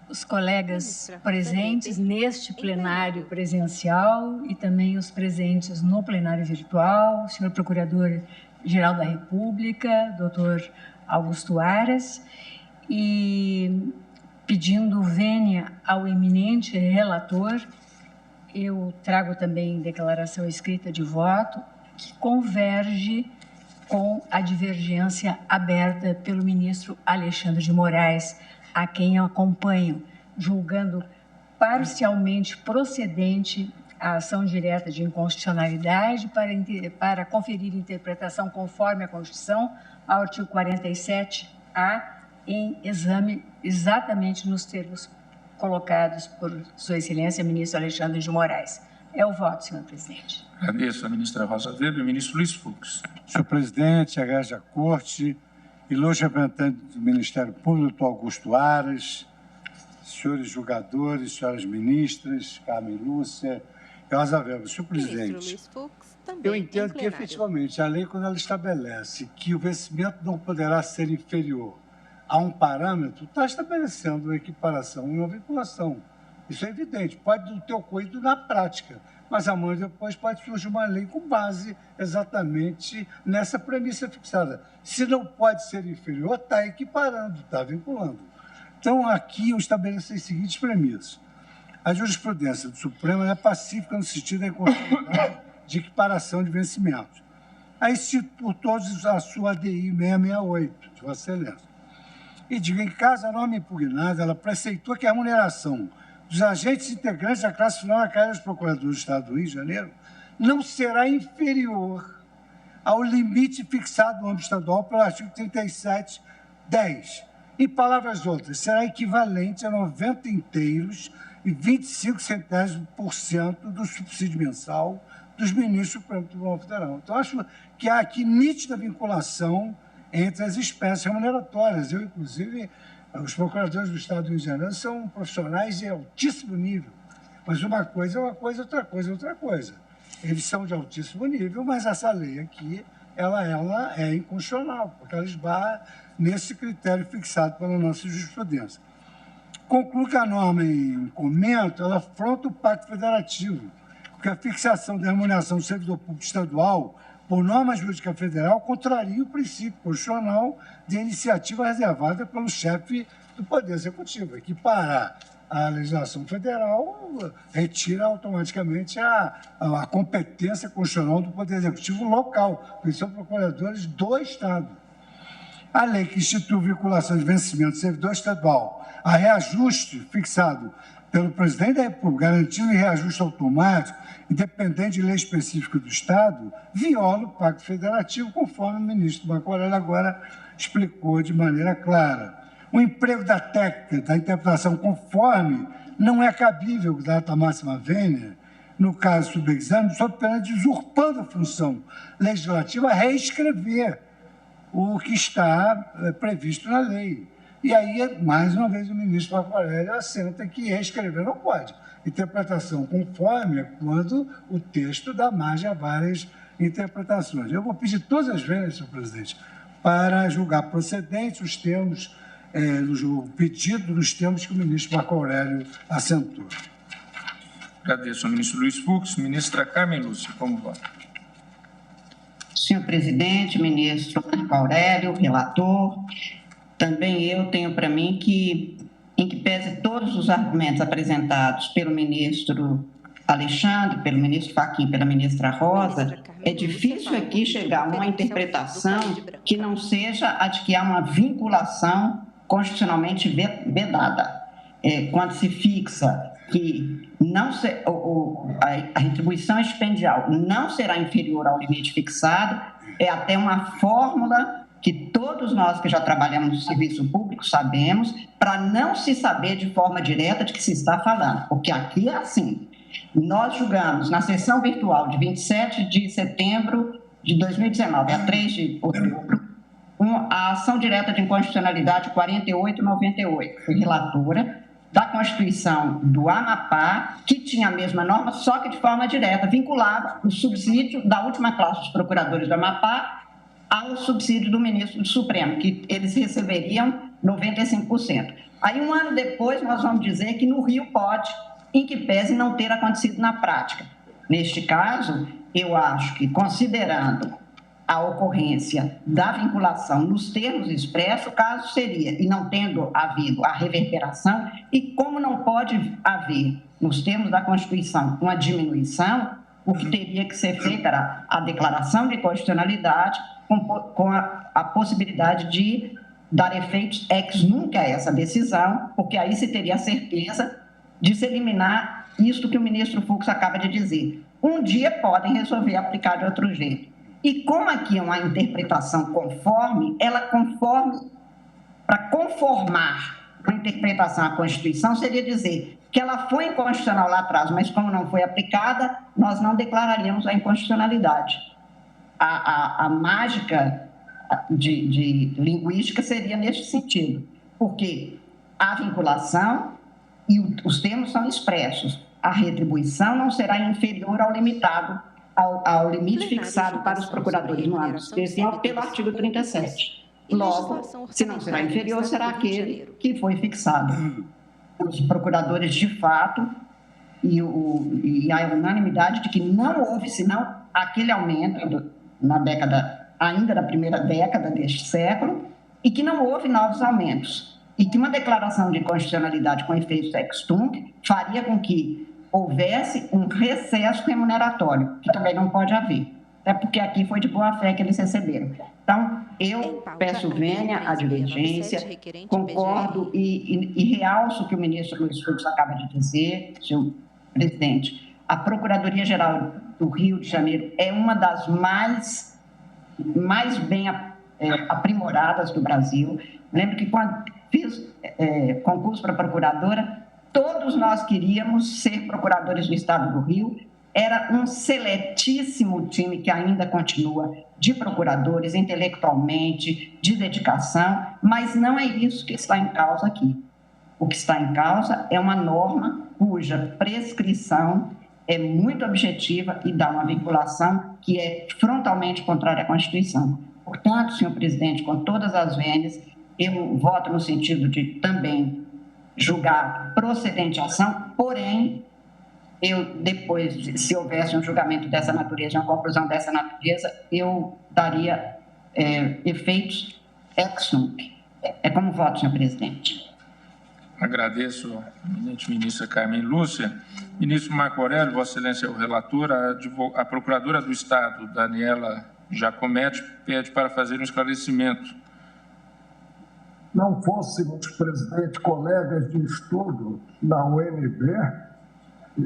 K: os colegas presentes neste plenário presencial e também os presentes no plenário virtual, o senhor Procurador-Geral da República, doutor Augusto Aras, e pedindo vênia ao eminente relator, eu trago também declaração escrita de voto que converge com a divergência aberta pelo ministro Alexandre de Moraes, a quem eu acompanho, julgando parcialmente procedente a ação direta de inconstitucionalidade para conferir interpretação conforme a Constituição ao artigo 47A em exame exatamente nos termos colocados por Sua Excelência, ministro Alexandre de Moraes. É o voto, senhor presidente.
B: Agradeço a ministra Rosa Weber e o ministro Luiz Fux.
H: Senhor presidente, egregia Corte, ilustre representante do Ministério Público, doutor Augusto Aras, senhores julgadores, senhoras ministras, Carmen Lúcia e Rosa Weber. Senhor presidente, eu entendo que, efetivamente, a lei, quando ela estabelece que o vencimento não poderá ser inferior a um parâmetro, está estabelecendo uma equiparação e uma vinculação. Isso é evidente, pode não ter ocorrido na prática, mas amanhã depois pode surgir uma lei com base exatamente nessa premissa fixada. Se não pode ser inferior, está equiparando, está vinculando. Então, aqui eu estabeleço as seguintes premissas. A jurisprudência do Supremo é pacífica no sentido da inconstitucionalidade de equiparação de vencimentos. Aí cito por todos a sua ADI 668, de Vossa Excelência. E diga, em caso a norma impugnada, ela preceitou que a remuneração dos agentes integrantes da classe final da carreira dos procuradores do Estado do Rio de Janeiro não será inferior ao limite fixado no âmbito estadual pelo artigo 37(10). Em palavras outras, será equivalente a 90 inteiros e 25% do subsídio mensal dos ministros do Supremo Tribunal Federal. Então, acho que há aqui nítida vinculação entre as espécies remuneratórias. Eu, inclusive, os procuradores do Estado do Rio de Janeiro são profissionais de altíssimo nível. Mas uma coisa é uma coisa, outra coisa é outra coisa.
L: eles são de altíssimo nível, mas essa lei aqui, ela é inconstitucional, porque ela esbarra nesse critério fixado pela nossa jurisprudência. Concluo que a norma em comento, ela afronta o Pacto Federativo, porque a fixação da remuneração do servidor público estadual por norma jurídica federal contraria o princípio constitucional de iniciativa reservada pelo chefe do Poder Executivo. Equiparar a legislação federal retira automaticamente a competência constitucional do Poder Executivo local, porque são procuradores do Estado. A lei que institui vinculação de vencimento do servidor estadual a reajuste fixado pelo Presidente da República, garantindo reajuste automático, independente de lei específica do Estado, viola o Pacto Federativo, conforme o ministro Marco Aurélio agora explicou de maneira clara. O emprego da técnica, da interpretação conforme, não é cabível, data máxima vênia, no caso subexame, sob pena de usurpando a função legislativa, reescrever o que está previsto na lei. E aí, mais uma vez, o ministro Marco Aurélio assenta que reescrever não pode. Interpretação conforme é quando o texto dá margem a várias interpretações. Eu vou pedir todas as vezes, senhor presidente, para julgar procedentes os termos, o pedido dos termos que o ministro Marco Aurélio assentou.
B: Agradeço ao ministro Luiz Fux. Ministra Carmen Lúcia, como vota?
G: Senhor presidente, ministro Marco Aurélio, relator, também eu tenho para mim que, em que pese todos os argumentos apresentados pelo ministro Alexandre, pelo ministro Fachin, pela ministra Rosa, é difícil aqui chegar a uma interpretação que não seja a de que há uma vinculação constitucionalmente vedada. Quando se fixa que a retribuição expendial não será inferior ao limite fixado, é até uma fórmula que todos nós que já trabalhamos no serviço público sabemos, para não se saber de forma direta de que se está falando, porque aqui é assim. Nós julgamos na sessão virtual de 27 de setembro de 2019 a 3 de outubro, a ação direta de inconstitucionalidade 4898, foi relatora da Constituição do Amapá, que tinha a mesma norma, só que de forma direta, vinculava o subsídio da última classe dos procuradores do Amapá ao subsídio do ministro do Supremo, que eles receberiam 95%. Aí, um ano depois, nós vamos dizer que no Rio pode, em que pese não ter acontecido na prática. Neste caso, eu acho que, considerando a ocorrência da vinculação nos termos expressos, o caso seria, e não tendo havido a reverberação, e como não pode haver, nos termos da Constituição, uma diminuição, o que teria que ser feita era a declaração de constitucionalidade com a possibilidade de dar efeitos ex nunc a essa decisão, porque aí se teria a certeza de se eliminar isto que o ministro Fux acaba de dizer. Um dia podem resolver aplicar de outro jeito. E como aqui é uma interpretação conforme, para conformar a interpretação à Constituição, seria dizer que ela foi inconstitucional lá atrás, mas como não foi aplicada, nós não declararíamos a inconstitucionalidade. A mágica de linguística seria neste sentido, porque a vinculação e os termos são expressos. A retribuição não será inferior ao ao limite fixado para os procuradores no âmbito especial pelo artigo 37. Logo, se não será inferior, será aquele que foi fixado. Os procuradores, de fato, e a unanimidade de que não houve, senão aquele aumento na década, ainda da primeira década deste século, e que não houve novos aumentos. E que uma declaração de constitucionalidade com efeitos ex tunc faria com que houvesse um recesso remuneratório, que também não pode haver. Até porque aqui foi de boa fé que eles receberam. Então, eu peço vênia à divergência, concordo e realço o que o ministro Luiz Fux acaba de dizer, senhor presidente. A Procuradoria-Geral do Rio de Janeiro é uma das mais bem aprimoradas do Brasil. Lembro que quando fiz concurso para procuradora, todos nós queríamos ser procuradores do Estado do Rio. Era um seletíssimo time que ainda continua de procuradores, intelectualmente, de dedicação, mas não é isso que está em causa aqui. O que está em causa é uma norma cuja prescrição é muito objetiva e dá uma vinculação que é frontalmente contrária à Constituição. Portanto, senhor presidente, com todas as vênias, eu voto no sentido de também julgar procedente a ação, porém, eu depois, se houvesse um julgamento dessa natureza, uma conclusão dessa natureza, eu daria efeitos ex nunc. É como voto, senhor presidente.
B: Agradeço a eminente ministra Carmen Lúcia. Ministro Marco Aurélio, Vossa Excelência é o relator, a Procuradora do Estado, Daniela Giacometti, pede para fazer um esclarecimento.
J: Não fôssemos, presidente, colegas de estudo na UNB,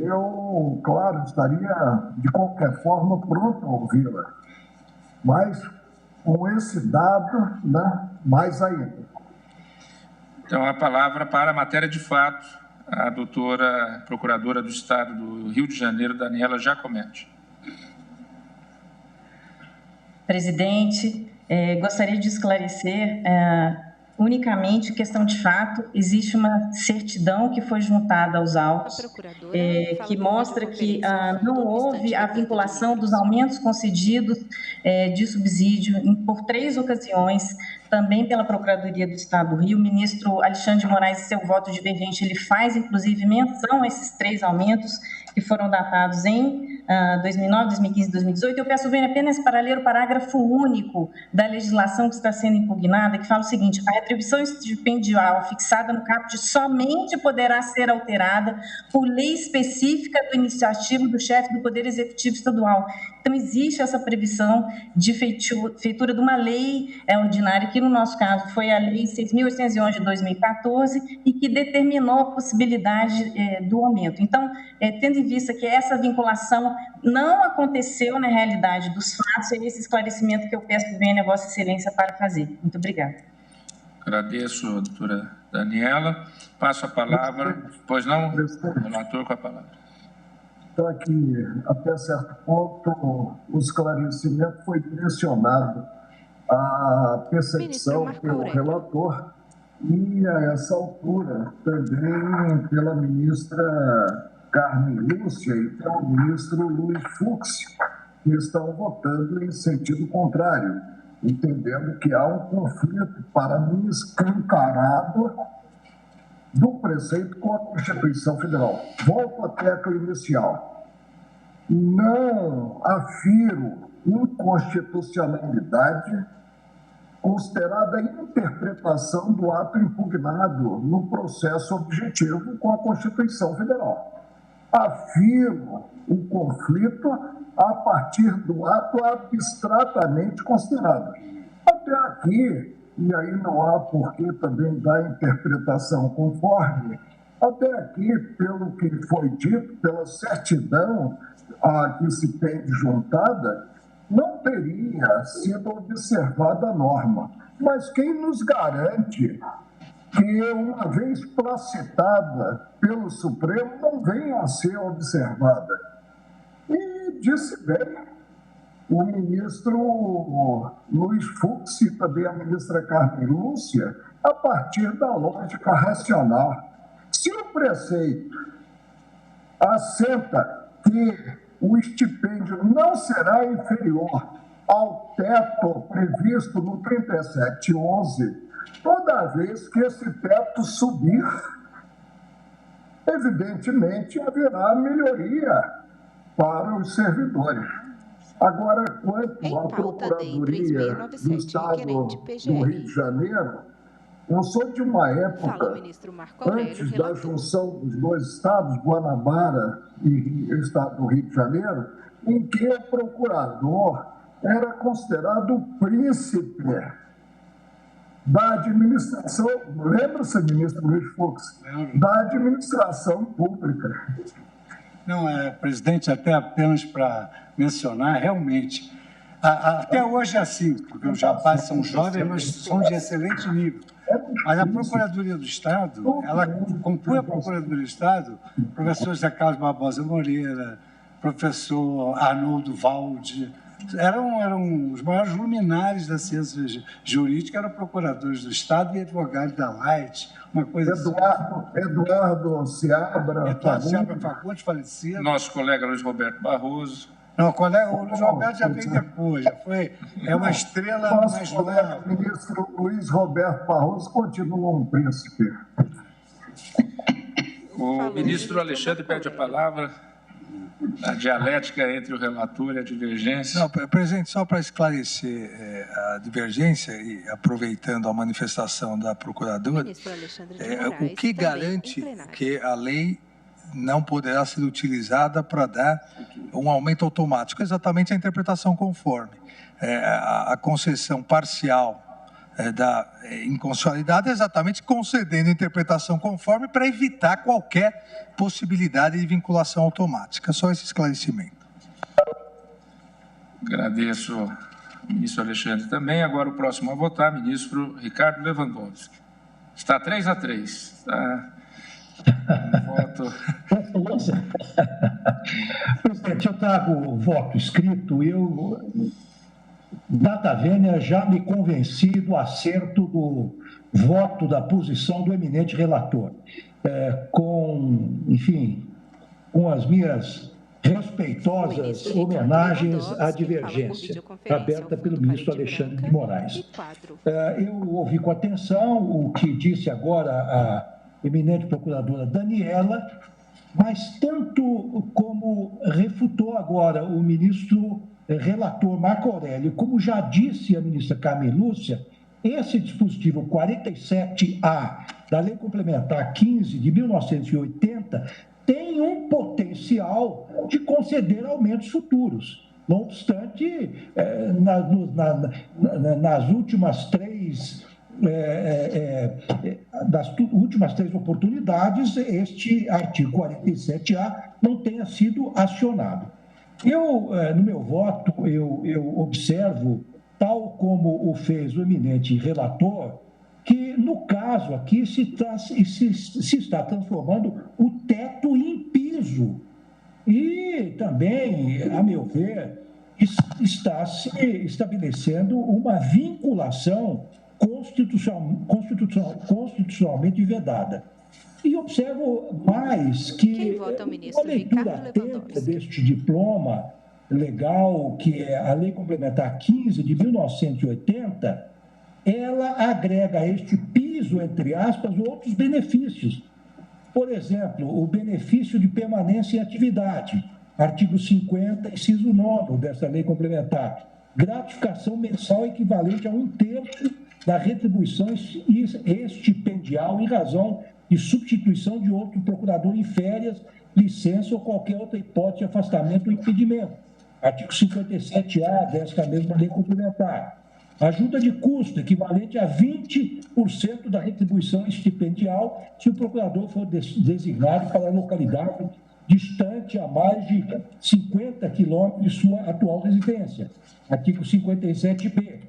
J: eu, claro, estaria, de qualquer forma, pronto a ouvi-la. Mas, com esse dado, né, mais ainda.
B: Então, a palavra para a matéria de fato, a doutora Procuradora do Estado do Rio de Janeiro, Daniela Giacometti.
M: Presidente, gostaria de esclarecer unicamente questão de fato. Existe uma certidão que foi juntada aos autos, que mostra que não houve a vinculação dos aumentos concedidos de subsídio por 3 ocasiões, também pela Procuradoria do Estado do Rio. O ministro Alexandre de Moraes, em seu voto divergente, ele faz, inclusive, menção a esses 3 aumentos que foram datados em 2009, 2015 e 2018. Eu peço vênia apenas para ler o parágrafo único da legislação que está sendo impugnada, que fala o seguinte: a retribuição estipendial fixada no caput somente poderá ser alterada por lei específica do iniciativa do chefe do Poder Executivo Estadual. Então, existe essa previsão de feitura de uma lei ordinária, que no nosso caso foi a Lei 6.811 de 2014, e que determinou a possibilidade do aumento. Então, tendo em vista que essa vinculação não aconteceu na realidade dos fatos, é esse esclarecimento que eu peço vênia a Vossa Excelência para fazer. Muito obrigada.
B: Agradeço, doutora Daniela. Passo a palavra. Pois não, relator, com a palavra.
J: Então, aqui, até certo ponto, o esclarecimento foi direcionado à percepção pelo relator e, a essa altura, também pela ministra Carmen Lúcia e pelo ministro Luiz Fux, que estão votando em sentido contrário, entendendo que há um conflito, para mim, escancarado do preceito com a Constituição Federal. Volto à tecla inicial. Não afiro inconstitucionalidade considerada a interpretação do ato impugnado no processo objetivo com a Constituição Federal. Afirmo o conflito a partir do ato abstratamente considerado. Até aqui, e aí não há por que também dar interpretação conforme, até aqui, pelo que foi dito, pela certidão a que se tem juntada, não teria sido observada a norma. Mas quem nos garante que, uma vez placitada pelo Supremo, não venha a ser observada? E disse bem o ministro Luiz Fux e também a ministra Carmen Lúcia, a partir da lógica racional. Se o preceito assenta que o estipêndio não será inferior ao teto previsto no 3711, toda vez que esse teto subir, evidentemente haverá melhoria para os servidores. Agora, quanto à Procuradoria do Estado do Rio de Janeiro, eu sou de uma época, antes da junção dos 2 estados, Guanabara e o Estado do Rio de Janeiro, em que o procurador era considerado o príncipe da administração, lembra-se, ministro Luiz Fux, da administração pública.
L: Não, presidente, até apenas para mencionar, realmente, até hoje é assim, porque os rapazes são jovens, mas são de excelente nível. Mas a Procuradoria do Estado, ela compõe a Procuradoria do Estado, professor José Carlos Barbosa Moreira, professor Arnoldo Valde, eram os maiores luminares da ciência jurídica, eram procuradores do Estado e advogados da Light, uma coisa
J: Eduardo Seabra
L: Fagundes, falecido.
B: Nosso colega Luiz Roberto Barroso.
L: Não, o Luiz Roberto já veio depois, é uma estrela mais nova.
J: O ministro Luiz Roberto Barroso continua um príncipe.
B: O ministro Alexandre pede a palavra. A dialética entre o relator e a divergência.
F: Não, presidente, só para esclarecer a divergência e aproveitando a manifestação da procuradora, o que garante que a lei não poderá ser utilizada para dar um aumento automático? Exatamente a interpretação conforme. A concessão parcial da inconstitucionalidade é exatamente concedendo a interpretação conforme para evitar qualquer possibilidade de vinculação automática. Só esse esclarecimento.
B: Agradeço ao ministro Alexandre também. Agora o próximo a votar, ministro Ricardo Lewandowski. Está 3-3. Está um voto.
E: Presidente, eu trago o voto escrito. Data vênia, já me convenci do acerto do voto da posição do eminente relator. Com as minhas respeitosas homenagens à divergência aberta pelo ministro Alexandre de Moraes. Eu ouvi com atenção o que disse agora a eminente procuradora Daniela, mas tanto como refutou agora o ministro relator Marco Aurélio, como já disse a ministra Carmen Lúcia, esse dispositivo 47A da Lei Complementar 15 de 1980 tem um potencial de conceder aumentos futuros. Não obstante, nas últimas três oportunidades, este artigo 47A não tenha sido acionado. No meu voto, eu observo, tal como o fez o eminente relator, que, no caso aqui, se está transformando o teto em piso. E também, a meu ver, está se estabelecendo uma vinculação constitucionalmente vedada. E observo mais que uma leitura atenta deste diploma legal, que é a Lei Complementar 15 de 1980, ela agrega a este piso, entre aspas, outros benefícios. Por exemplo, o benefício de permanência em atividade, artigo 50, inciso 9 dessa Lei Complementar, gratificação mensal equivalente a 1/3 da retribuição estipendial em razão de substituição de outro procurador em férias, licença ou qualquer outra hipótese de afastamento ou impedimento. Artigo 57A desta mesma lei complementar. Ajuda de custo equivalente a 20% da retribuição estipendial se o procurador for designado para a localidade distante a mais de 50 quilômetros de sua atual residência. Artigo 57B.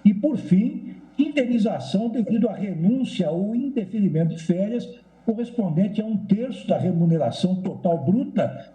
E: E, por fim, indenização devido à renúncia ou indeferimento de férias correspondente a 1/3 da remuneração total bruta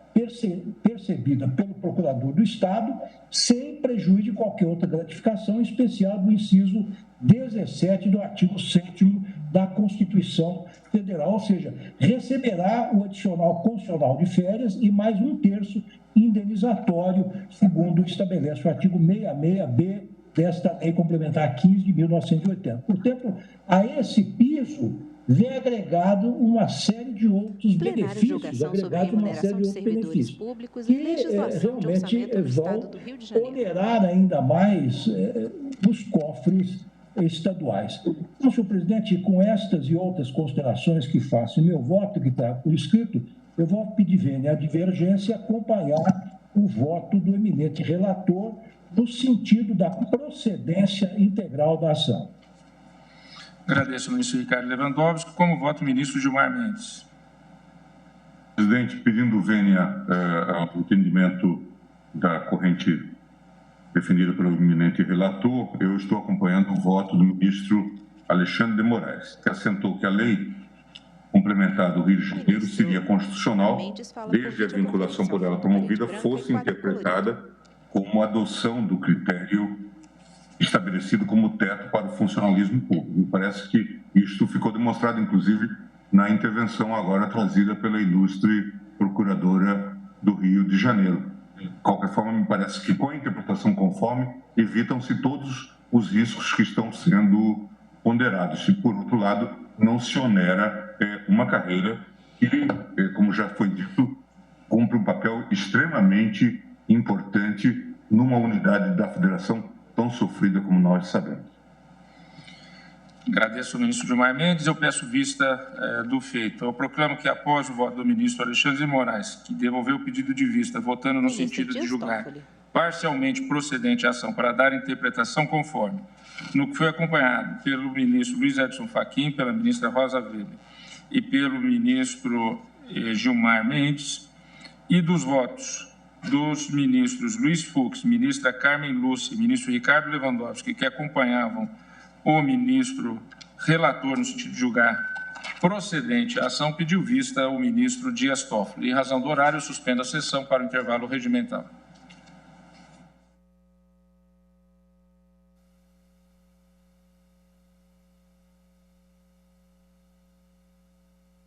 E: percebida pelo procurador do Estado, sem prejuízo de qualquer outra gratificação, em especial do inciso 17 do artigo 7º da Constituição Federal, ou seja, receberá o adicional constitucional de férias e mais 1/3 indenizatório, segundo estabelece o artigo 66B desta Lei Complementar 15 de 1980. Portanto, a esse piso vem agregado uma série de outros benefícios, que realmente vão onerar ainda mais os cofres estaduais. Então, senhor presidente, com estas e outras considerações que faço em meu voto, que está por escrito, eu vou pedir vênia a divergência e acompanhar o voto do eminente relator no sentido da procedência integral da ação.
B: Agradeço ao ministro Ricardo Lewandowski. Como voto o ministro Gilmar Mendes.
N: Presidente, pedindo vênia ao entendimento da corrente defendida pelo eminente relator, eu estou acompanhando o voto do ministro Alexandre de Moraes, que assentou que a lei complementar do Rio de Janeiro seria constitucional desde a vinculação por ela promovida fosse interpretada como a adoção do critério estabelecido como teto para o funcionalismo público. Me parece que isto ficou demonstrado, inclusive, na intervenção agora trazida pela ilustre procuradora do Rio de Janeiro. De qualquer forma, me parece que com a interpretação conforme, evitam-se todos os riscos que estão sendo ponderados. E, por outro lado, não se onera uma carreira que, como já foi dito, cumpre um papel extremamente importante numa unidade da federação tão sofrida como nós sabemos.
B: Agradeço ao ministro Gilmar Mendes. Eu peço vista do feito. Eu proclamo que, após o voto do ministro Alexandre de Moraes, que devolveu o pedido de vista, votando no sentido de julgar parcialmente procedente a ação para dar interpretação conforme, no que foi acompanhado pelo ministro Luiz Edson Fachin, pela ministra Rosa Weber e pelo ministro Gilmar Mendes, e dos votos dos ministros Luiz Fux, ministra Carmen Lúcia e ministro Ricardo Lewandowski, que acompanhavam o ministro relator no sentido de julgar procedente a ação, pediu vista o ministro Dias Toffoli. Em razão do horário, eu suspendo a sessão para o intervalo regimental.